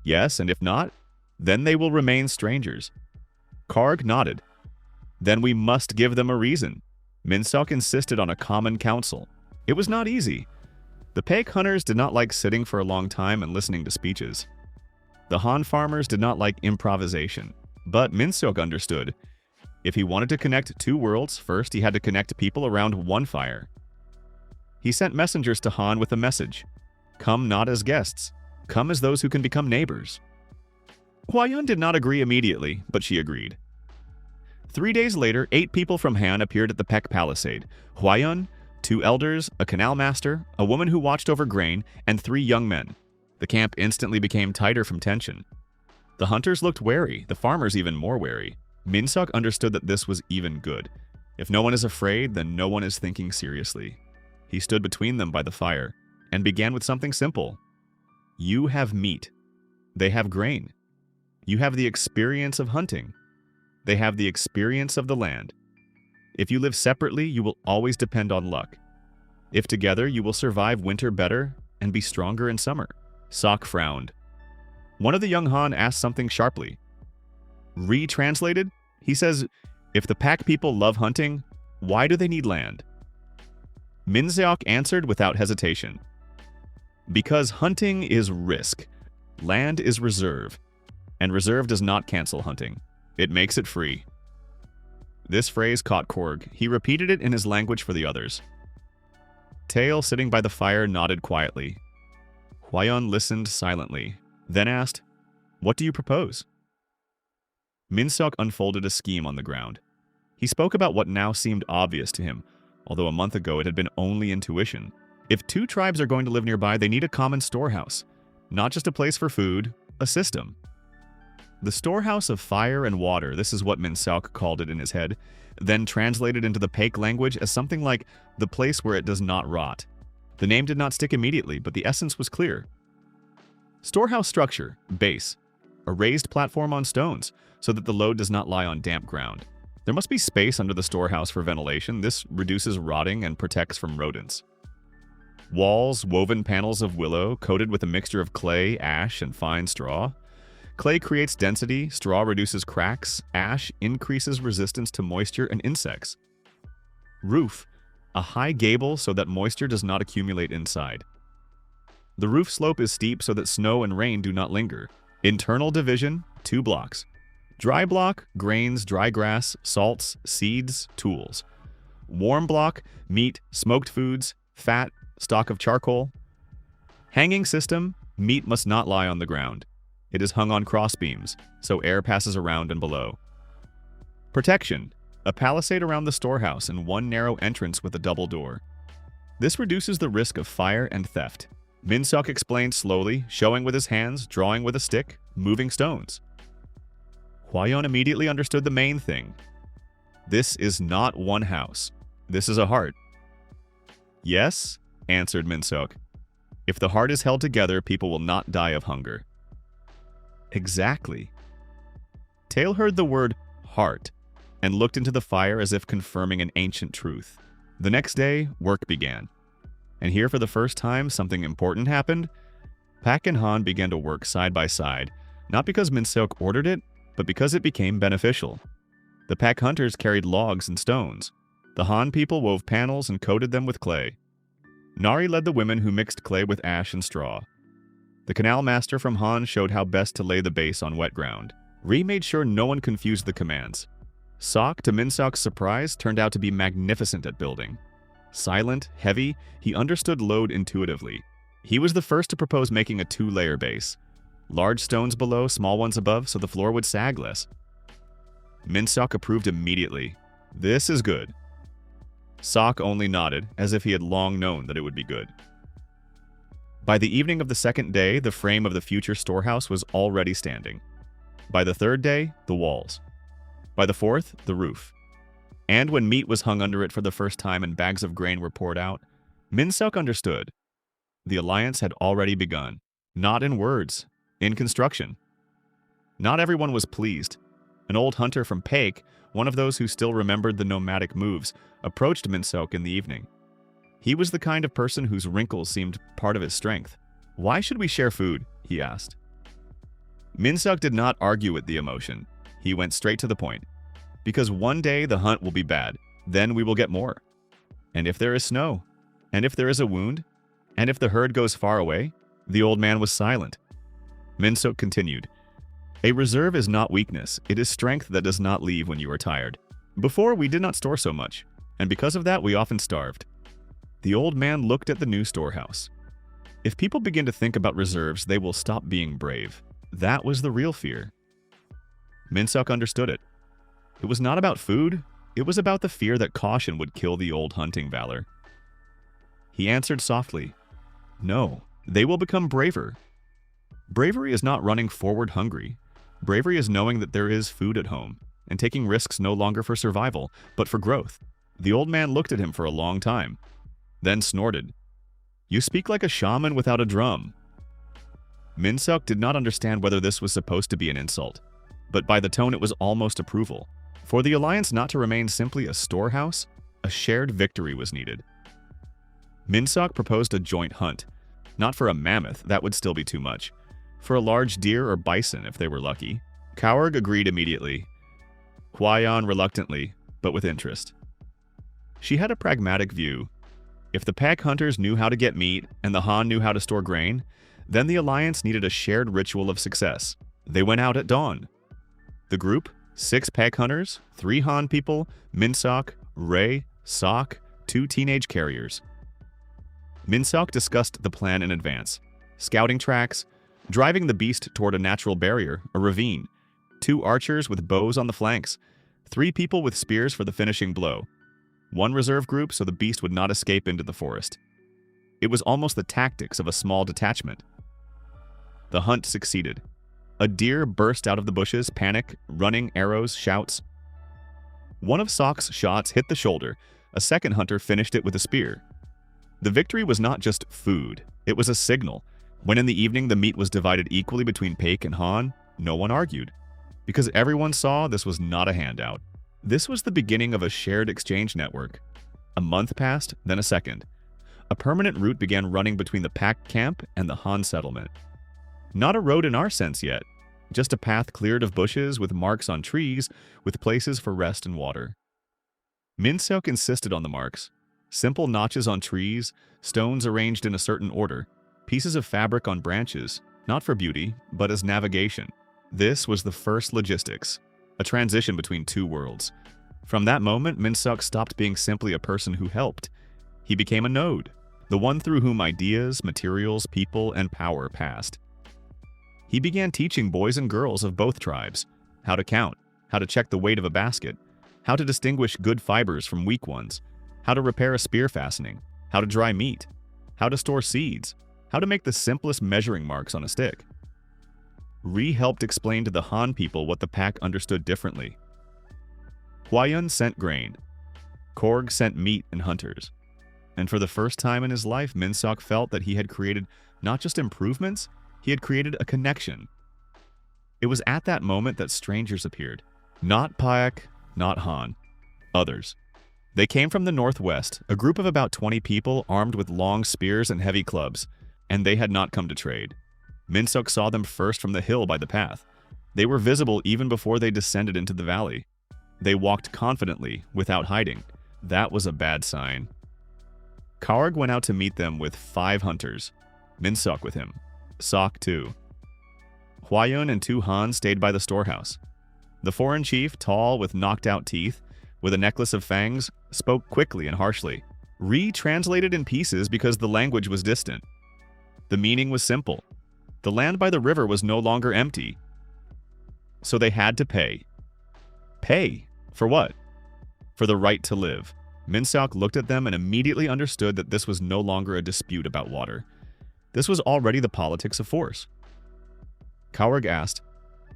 "Yes, and if not, then they will remain strangers." Karg nodded. "Then we must give them a reason." Minsok insisted on a common council. It was not easy. The Paik hunters did not like sitting for a long time and listening to speeches. The Han farmers did not like improvisation. But Minsok understood. If he wanted to connect two worlds, first he had to connect people around one fire. He sent messengers to Han with a message. Come not as guests. Come as those who can become neighbors. Hwayeon did not agree immediately, but she agreed. 3 days later, 8 people from Han appeared at the Paik Palisade. Hwayeon, 2 elders, a canal master, a woman who watched over grain, and 3 young men. The camp instantly became tighter from tension. The hunters looked wary, the farmers even more wary. Minsok understood that this was even good. If no one is afraid, then no one is thinking seriously. He stood between them by the fire, and began with something simple. You have meat. They have grain. You have the experience of hunting. They have the experience of the land. If you live separately, you will always depend on luck. If together, you will survive winter better and be stronger in summer. Sok frowned. One of the young Han asked something sharply. Retranslated, he says, if the Paik people love hunting, why do they need land? Minseok answered without hesitation. Because hunting is risk. Land is reserve. And reserve does not cancel hunting. It makes it free. This phrase caught Korg. He repeated it in his language for the others. Tail, sitting by the fire, nodded quietly. Hwayeon listened silently, then asked, What do you propose? Minsok unfolded a scheme on the ground. He spoke about what now seemed obvious to him, although a month ago it had been only intuition. If 2 tribes are going to live nearby, they need a common storehouse. Not just a place for food, a system. The storehouse of fire and water, this is what Minsok called it in his head, then translated into the Paik language as something like the place where it does not rot. The name did not stick immediately, but the essence was clear. Storehouse structure, base, a raised platform on stones, so that the load does not lie on damp ground. There must be space under the storehouse for ventilation. This reduces rotting and protects from rodents. Walls, woven panels of willow, coated with a mixture of clay, ash, and fine straw. Clay creates density, straw reduces cracks, ash increases resistance to moisture and insects. Roof, a high gable so that moisture does not accumulate inside. The roof slope is steep so that snow and rain do not linger. Internal division, 2 blocks. Dry block, grains, dry grass, salts, seeds, tools. Warm block, meat, smoked foods, fat, stock of charcoal. Hanging system, meat must not lie on the ground. It is hung on crossbeams, so air passes around and below. Protection, a palisade around the storehouse and 1 narrow entrance with a double door. This reduces the risk of fire and theft. Minsok explained slowly, showing with his hands, drawing with a stick, moving stones. Hwayeon immediately understood the main thing. This is not one house. This is a heart. Yes, answered Minsok. If the heart is held together, people will not die of hunger. Exactly. Tail heard the word heart and looked into the fire as if confirming an ancient truth. The next day, work began. And here for the first time, something important happened. Paik and Han began to work side by side, not because Minsok ordered it, but because it became beneficial. The Paik hunters carried logs and stones. The Han people wove panels and coated them with clay. Nari led the women who mixed clay with ash and straw. The canal master from Han showed how best to lay the base on wet ground. Ri made sure no one confused the commands. Sok, to Minsok's surprise, turned out to be magnificent at building. Silent, heavy, he understood load intuitively. He was the first to propose making a 2-layer base. Large stones below, small ones above, so the floor would sag less. Minsok approved immediately. This is good. Sok only nodded, as if he had long known that it would be good. By the evening of the second day, the frame of the future storehouse was already standing. By the third day, the walls. By the fourth, the roof. And when meat was hung under it for the first time and bags of grain were poured out, Minsok understood. The alliance had already begun. Not in words, in construction. Not everyone was pleased. An old hunter from Paik, one of those who still remembered the nomadic moves, approached Minsok in the evening. He was the kind of person whose wrinkles seemed part of his strength. "Why should we share food?" he asked. Minsok did not argue with the emotion. He went straight to the point. Because one day the hunt will be bad, then we will get more. And if there is snow, and if there is a wound, and if the herd goes far away, the old man was silent. Minsok continued. A reserve is not weakness, it is strength that does not leave when you are tired. Before, we did not store so much, and because of that, we often starved. The old man looked at the new storehouse. If people begin to think about reserves, they will stop being brave. That was the real fear. Minsok understood it. It was not about food, it was about the fear that caution would kill the old hunting valor. He answered softly, "No, they will become braver." Bravery is not running forward hungry. Bravery is knowing that there is food at home, and taking risks no longer for survival, but for growth. The old man looked at him for a long time, then snorted. "You speak like a shaman without a drum." Minsok did not understand whether this was supposed to be an insult, but by the tone it was almost approval. For the alliance not to remain simply a storehouse, a shared victory was needed. Minsok proposed a joint hunt, not for a mammoth, that would still be too much, for a large deer or bison if they were lucky. Kaurg agreed immediately. Hwayeon reluctantly, but with interest. She had a pragmatic view. If the pack hunters knew how to get meat and the Han knew how to store grain, then the alliance needed a shared ritual of success. They went out at dawn. The group, 6 pack hunters, 3 Han people, Minsok, Ray, Sok, 2 teenage carriers. Minsok discussed the plan in advance. Scouting tracks, driving the beast toward a natural barrier, a ravine, 2 archers with bows on the flanks, 3 people with spears for the finishing blow, 1 reserve group so the beast would not escape into the forest. It was almost the tactics of a small detachment. The hunt succeeded. A deer burst out of the bushes, panic, running, arrows, shouts. One of Sok's shots hit the shoulder. A second hunter finished it with a spear. The victory was not just food, it was a signal. When in the evening the meat was divided equally between Paik and Han, no one argued. Because everyone saw this was not a handout. This was the beginning of a shared exchange network. A month passed, then a second. A permanent route began running between the Pack camp and the Han settlement. Not a road in our sense yet, just a path cleared of bushes with marks on trees, with places for rest and water. Minsok insisted on the marks. Simple notches on trees, stones arranged in a certain order, pieces of fabric on branches, not for beauty, but as navigation. This was the first logistics, a transition between 2 worlds. From that moment, Minsok stopped being simply a person who helped. He became a node, the one through whom ideas, materials, people, and power passed. He began teaching boys and girls of both tribes how to count, how to check the weight of a basket, how to distinguish good fibers from weak ones, how to repair a spear fastening, how to dry meat, how to store seeds, how to make the simplest measuring marks on a stick. Ri helped explain to the Han people what the pack understood differently. Hwayeon sent grain. Korg sent meat and hunters. And for the first time in his life, Minsok felt that he had created not just improvements, he had created a connection. It was at that moment that strangers appeared. Not Paek, not Han. Others. They came from the northwest, a group of about 20 people armed with long spears and heavy clubs, and they had not come to trade. Minsok saw them first from the hill by the path. They were visible even before they descended into the valley. They walked confidently, without hiding. That was a bad sign. Kaurg went out to meet them with 5 hunters. Minsok with him. Sok too. Hwayeon and 2 Han stayed by the storehouse. The foreign chief, tall with knocked-out teeth, with a necklace of fangs, spoke quickly and harshly. Ri translated in pieces because the language was distant. The meaning was simple. The land by the river was no longer empty. So they had to pay. Pay? For what? For the right to live. Minseok looked at them and immediately understood that this was no longer a dispute about water. This was already the politics of force. Kaurg asked,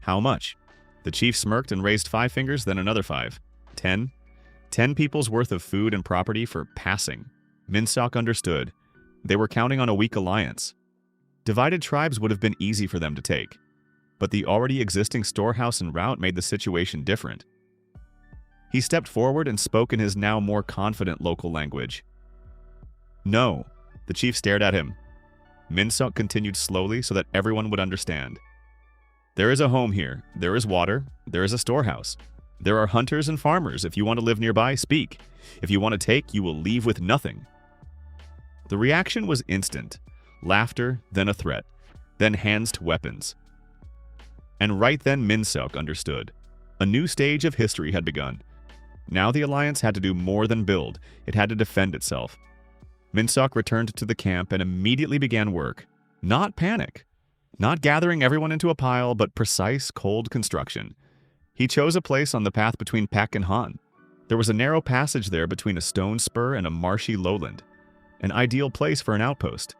"How much?" The chief smirked and raised 5 fingers, then another 5. 10. 10 people's worth of food and property for passing. Minseok understood. They were counting on a weak alliance. Divided tribes would have been easy for them to take. But the already existing storehouse and route made the situation different. He stepped forward and spoke in his now more confident local language. "No." The chief stared at him. Minseok continued slowly so that everyone would understand. "There is a home here. There is water. There is a storehouse. There are hunters and farmers. If you want to live nearby, speak. If you want to take, you will leave with nothing." The reaction was instant. Laughter, then a threat, then hands to weapons. And right then Minseok understood. A new stage of history had begun. Now the alliance had to do more than build. It had to defend itself. Minseok returned to the camp and immediately began work. Not panic. Not gathering everyone into a pile, but precise, cold construction. He chose a place on the path between Pak and Han. There was a narrow passage there between a stone spur and a marshy lowland. An ideal place for an outpost.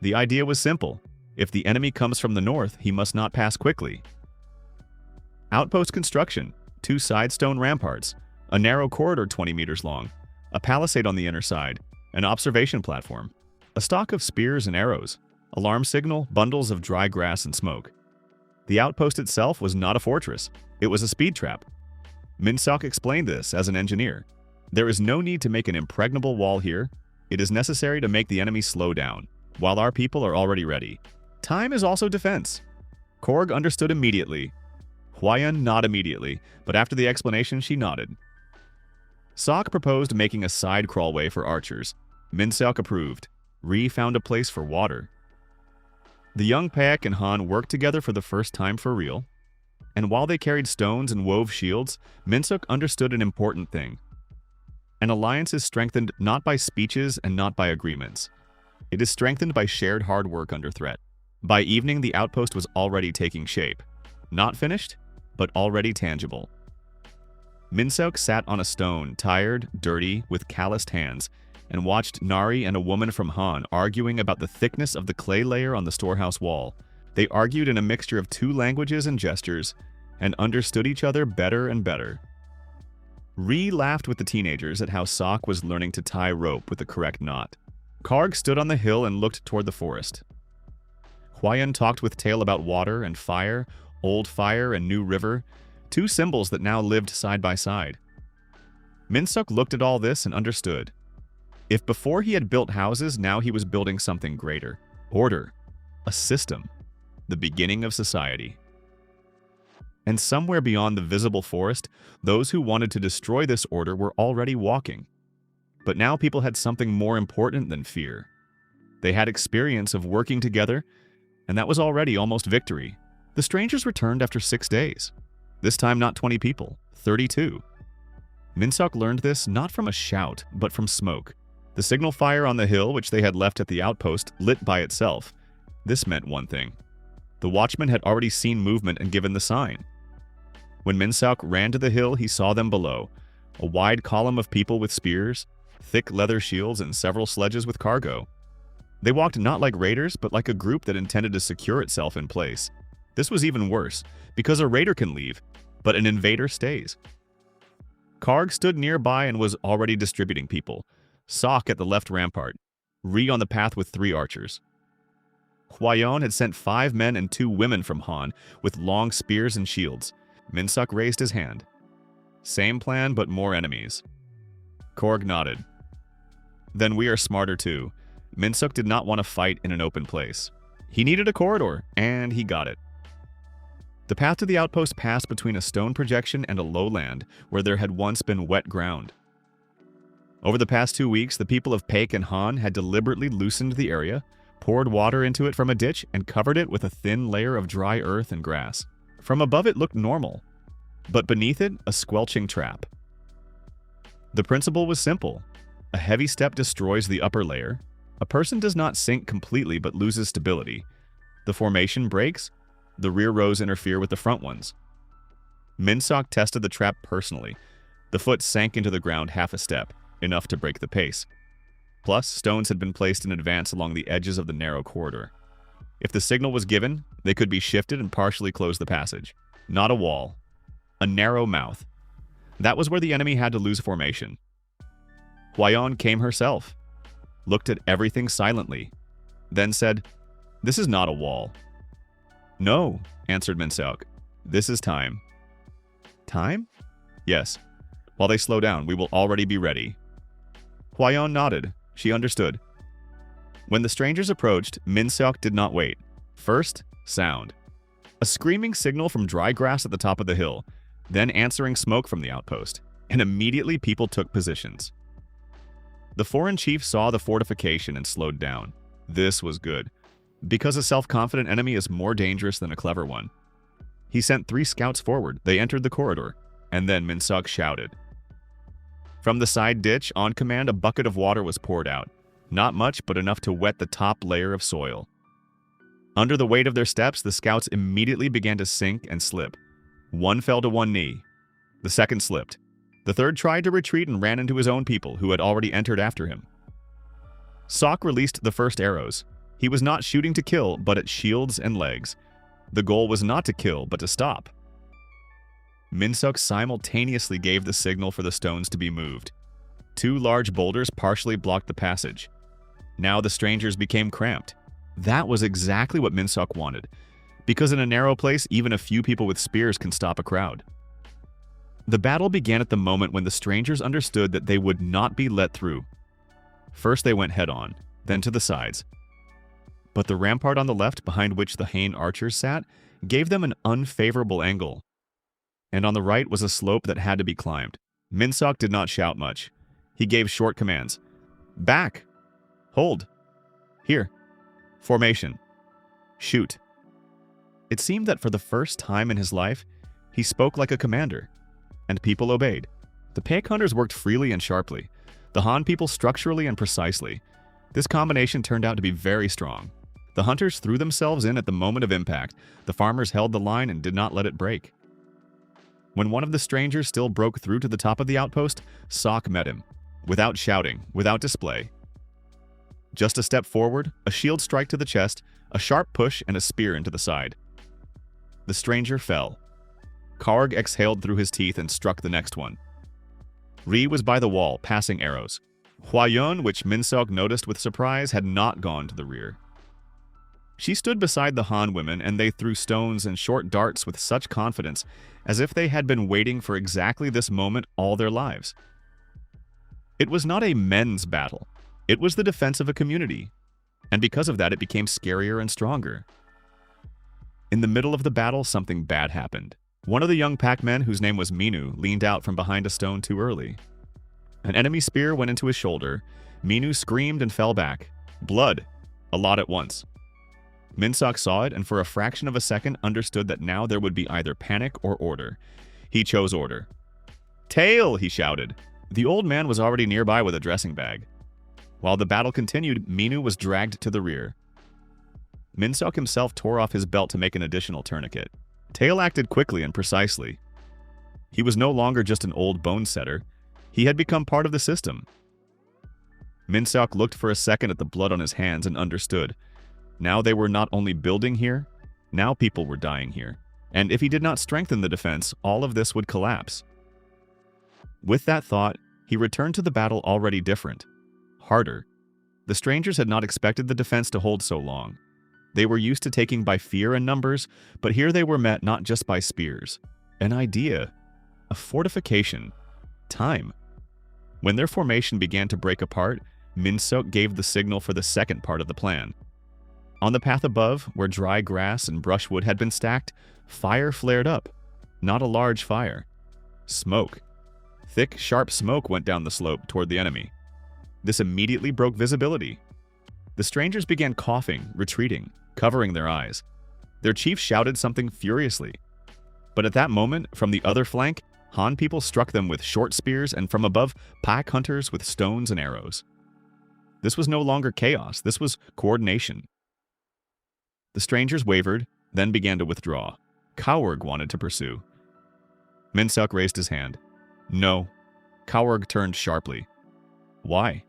The idea was simple. If the enemy comes from the north, he must not pass quickly. Outpost construction. 2 side stone ramparts, a narrow corridor 20 meters long, a palisade on the inner side, an observation platform, a stock of spears and arrows, alarm signal, bundles of dry grass and smoke. The outpost itself was not a fortress. It was a speed trap. Minseok explained this as an engineer. There is no need to make an impregnable wall here. It is necessary to make the enemy slow down, while our people are already ready. Time is also defense. Korg understood immediately. Hwayan not immediately, but after the explanation she nodded. Sok proposed making a side crawlway for archers. Minseok approved. Ri found a place for water. The young Paek and Han worked together for the first time for real. And while they carried stones and wove shields, Minseok understood an important thing. An alliance is strengthened not by speeches and not by agreements. It is strengthened by shared hard work under threat. By evening, the outpost was already taking shape. Not finished, but already tangible. Minseok sat on a stone, tired, dirty, with calloused hands, and watched Nari and a woman from Han arguing about the thickness of the clay layer on the storehouse wall. They argued in a mixture of 2 languages and gestures, and understood each other better and better. Ri laughed with the teenagers at how Sok was learning to tie rope with the correct knot. Karg stood on the hill and looked toward the forest. Hwayan talked with Tail about water and fire, Old Fire and New River, 2 symbols that now lived side by side. Minseok looked at all this and understood. If before he had built houses, now he was building something greater. Order. A system. The beginning of society. And somewhere beyond the visible forest, those who wanted to destroy this order were already walking. But now people had something more important than fear. They had experience of working together, and that was already almost victory. The strangers returned after 6 days. This time not 20 people, 32. Minseok learned this not from a shout, but from smoke. The signal fire on the hill, which they had left at the outpost, lit by itself. This meant one thing. The watchman had already seen movement and given the sign. When Minseok ran to the hill, he saw them below. A wide column of people with spears, thick leather shields, and several sledges with cargo. They walked not like raiders, but like a group that intended to secure itself in place. This was even worse, because a raider can leave, but an invader stays. Karg stood nearby and was already distributing people. Sok at the left rampart, Ri on the path with 3 archers. Hwayan had sent 5 men and 2 women from Han with long spears and shields. Minseok raised his hand. Same plan, but more enemies. Korg nodded. Then we are smarter too. Minseok did not want to fight in an open place. He needed a corridor, and he got it. The path to the outpost passed between a stone projection and a lowland where there had once been wet ground. Over the past 2 weeks, the people of Paek and Han had deliberately loosened the area, poured water into it from a ditch, and covered it with a thin layer of dry earth and grass. From above it looked normal, but beneath it, a squelching trap. The principle was simple. A heavy step destroys the upper layer. A person does not sink completely but loses stability. The formation breaks. The rear rows interfere with the front ones. Min-seok tested the trap personally. The foot sank into the ground half a step, enough to break the pace. Plus, stones had been placed in advance along the edges of the narrow corridor. If the signal was given, they could be shifted and partially close the passage. Not a wall. A narrow mouth. That was where the enemy had to lose formation. Hwayeon came herself, looked at everything silently, then said, "This is not a wall." "No," answered Min-seok. "This is time." "Time?" "Yes. While they slow down, we will already be ready." Hwayeon nodded. She understood. When the strangers approached, Min-seok did not wait. First, sound. A screaming signal from dry grass at the top of the hill, then answering smoke from the outpost, and immediately people took positions. The foreign chief saw the fortification and slowed down. This was good, because a self-confident enemy is more dangerous than a clever one. He sent 3 scouts forward. They entered the corridor, and then Min-seok shouted. From the side ditch, on command, a bucket of water was poured out. Not much, but enough to wet the top layer of soil. Under the weight of their steps, the scouts immediately began to sink and slip. One fell to one knee. The second slipped. The third tried to retreat and ran into his own people, who had already entered after him. Seok released the first arrows. He was not shooting to kill, but at shields and legs. The goal was not to kill, but to stop. Min-seok simultaneously gave the signal for the stones to be moved. 2 large boulders partially blocked the passage. Now the strangers became cramped. That was exactly what Min-seok wanted, because in a narrow place, even a few people with spears can stop a crowd. The battle began at the moment when the strangers understood that they would not be let through. First they went head-on, then to the sides. But the rampart on the left, behind which the Han archers sat, gave them an unfavorable angle. And on the right was a slope that had to be climbed. Min-seok did not shout much. He gave short commands. "Back! Hold! Here! Formation! Shoot!" It seemed that for the first time in his life, he spoke like a commander, and people obeyed. The Paek hunters worked freely and sharply, the Han people structurally and precisely. This combination turned out to be very strong. The hunters threw themselves in at the moment of impact. The farmers held the line and did not let it break. When one of the strangers still broke through to the top of the outpost, Seok met him, without shouting, without display. Just a step forward, a shield strike to the chest, a sharp push, and a spear into the side. The stranger fell. Karg exhaled through his teeth and struck the next one. Ri was by the wall, passing arrows. Hwayeon, which Min-seok noticed with surprise, had not gone to the rear. She stood beside the Han women, and they threw stones and short darts with such confidence, as if they had been waiting for exactly this moment all their lives. It was not a men's battle. It was the defense of a community, and because of that it became scarier and stronger. In the middle of the battle, something bad happened. One of the young packmen, whose name was Minu, leaned out from behind a stone too early. An enemy spear went into his shoulder. Minu screamed and fell back. Blood. A lot at once. Min-seok saw it and for a fraction of a second understood that now there would be either panic or order. He chose order. "Tail!" he shouted. The old man was already nearby with a dressing bag. While the battle continued, Minu was dragged to the rear. Min-seok himself tore off his belt to make an additional tourniquet. Tail acted quickly and precisely. He was no longer just an old bone setter. He had become part of the system. Min-seok looked for a second at the blood on his hands and understood. Now they were not only building here, now people were dying here. And if he did not strengthen the defense, all of this would collapse. With that thought, he returned to the battle already different. Harder. The strangers had not expected the defense to hold so long. They were used to taking by fear and numbers, but here they were met not just by spears. An idea. A fortification. Time. When their formation began to break apart, Min-seok gave the signal for the second part of the plan. On the path above, where dry grass and brushwood had been stacked, fire flared up. Not a large fire. Smoke. Thick, sharp smoke went down the slope toward the enemy. This immediately broke visibility. The strangers began coughing, retreating, covering their eyes. Their chief shouted something furiously. But at that moment, from the other flank, Han people struck them with short spears, and from above, pack hunters with stones and arrows. This was no longer chaos, this was coordination. The strangers wavered, then began to withdraw. Kaworg wanted to pursue. Minseok raised his hand. No. Kaworg turned sharply. Why?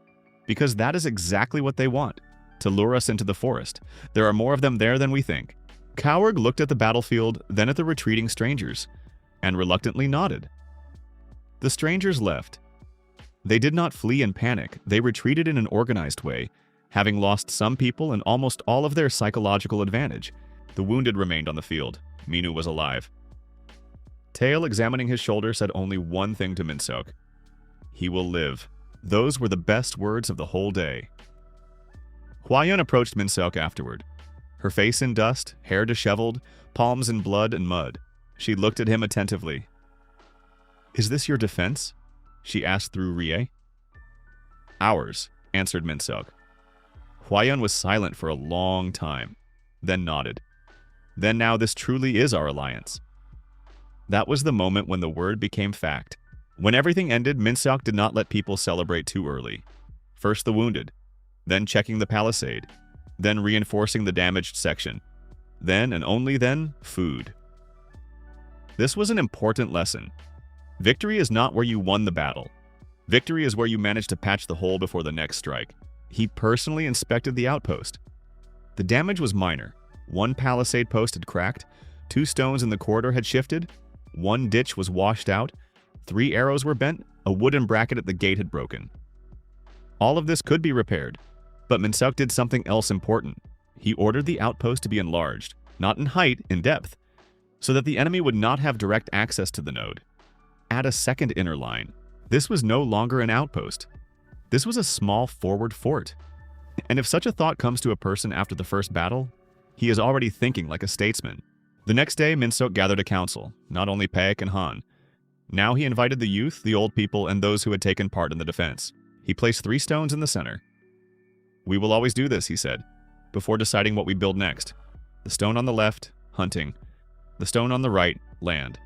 Because that is exactly what they want, to lure us into the forest. There are more of them there than we think. Kaworg looked at the battlefield, then at the retreating strangers, and reluctantly nodded. The strangers left. They did not flee in panic, they retreated in an organized way, having lost some people and almost all of their psychological advantage. The wounded remained on the field. Minu was alive. Tail, examining his shoulder, said only one thing to Minseok. He will live. Those were the best words of the whole day. Hwayeon approached Minseok afterward. Her face in dust, hair disheveled, palms in blood and mud. She looked at him attentively. Is this your defense? She asked through Rie. Ours, answered Minseok. Hwayeon was silent for a long time, then nodded. Then now this truly is our alliance. That was the moment when the word became fact. When everything ended, Minseok did not let people celebrate too early. First the wounded, then checking the palisade, then reinforcing the damaged section, then and only then, food. This was an important lesson. Victory is not where you won the battle. Victory is where you managed to patch the hole before the next strike. He personally inspected the outpost. The damage was minor. One palisade post had cracked, 2 stones in the corridor had shifted, 1 ditch was washed out, 3 arrows were bent, a wooden bracket at the gate had broken. All of this could be repaired, but Minseok did something else important. He ordered the outpost to be enlarged, not in height, in depth, so that the enemy would not have direct access to the node. Add a second inner line. This was no longer an outpost. This was a small forward fort. And if such a thought comes to a person after the first battle, he is already thinking like a statesman. The next day, Minseok gathered a council, not only Paek and Han. Now he invited the youth, the old people, and those who had taken part in the defense. He placed 3 stones in the center. We will always do this, he said, before deciding what we build next. The stone on the left, hunting. The stone on the right, land.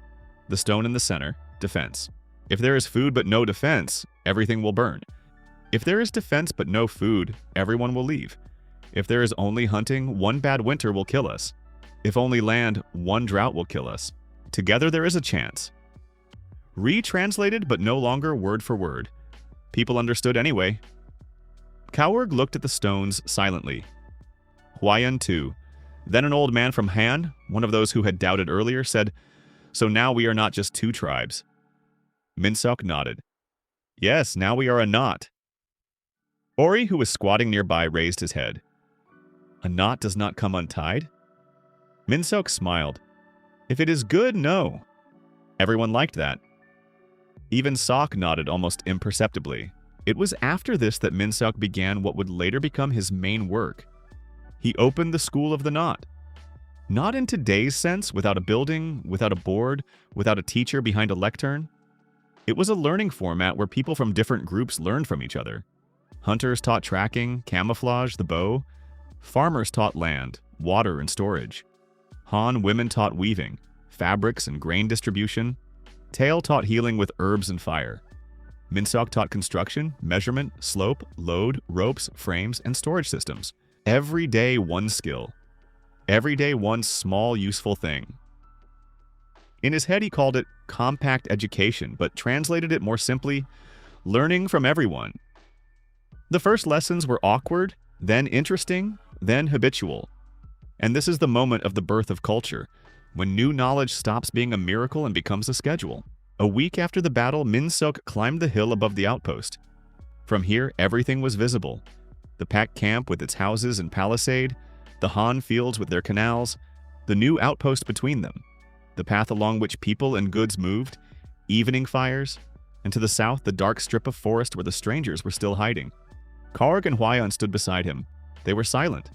The stone in the center, defense. If there is food but no defense, everything will burn. If there is defense but no food, everyone will leave. If there is only hunting, 1 bad winter will kill us. If only land, 1 drought will kill us. Together there is a chance. Retranslated but no longer word for word. People understood anyway. Kaworg looked at the stones silently. Hwayeon too. Then an old man from Han, one of those who had doubted earlier, said, "So now we are not just 2 tribes." Minseok nodded. Yes, now we are a knot. Ori, who was squatting nearby, raised his head. A knot does not come untied? Minseok smiled. If it is good, no. Everyone liked that. Even Sok nodded almost imperceptibly. It was after this that Minseok began what would later become his main work. He opened the School of the Knot. Not in today's sense, without a building, without a board, without a teacher behind a lectern. It was a learning format where people from different groups learned from each other. Hunters taught tracking, camouflage, the bow. Farmers taught land, water, and storage. Han women taught weaving, fabrics, and grain distribution. Tail taught healing with herbs and fire. Minseok taught construction, measurement, slope, load, ropes, frames, and storage systems. Every day one skill. Every day one small useful thing. In his head he called it compact education, but translated it more simply, learning from everyone. The first lessons were awkward, then interesting, then habitual. And this is the moment of the birth of culture, when new knowledge stops being a miracle and becomes a schedule. A week after the battle, Minseok climbed the hill above the outpost. From here, everything was visible. The packed camp with its houses and palisade, the Han fields with their canals, the new outpost between them, the path along which people and goods moved, evening fires, and to the south, the dark strip of forest where the strangers were still hiding. Kaworg and Hwayeon stood beside him. They were silent.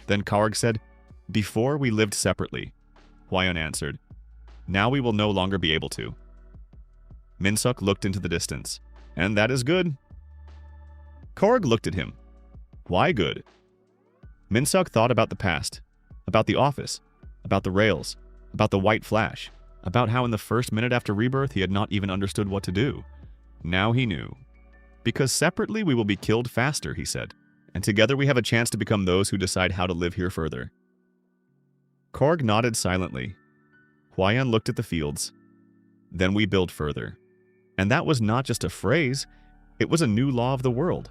Then Kaworg said, "Before we lived separately." Hwayeon answered, "Now we will no longer be able to." Minseok looked into the distance. "And that is good." Kaworg looked at him. "Why good?" Minseok thought about the past, about the office, about the rails, about the white flash. about how in the first minute after rebirth he had not even understood what to do. Now he knew. Because separately we will be killed faster, he said, and together we have a chance to become those who decide how to live here further. Korg nodded silently. Hwayan looked at the fields. Then we build further. And that was not just a phrase, it was a new law of the world.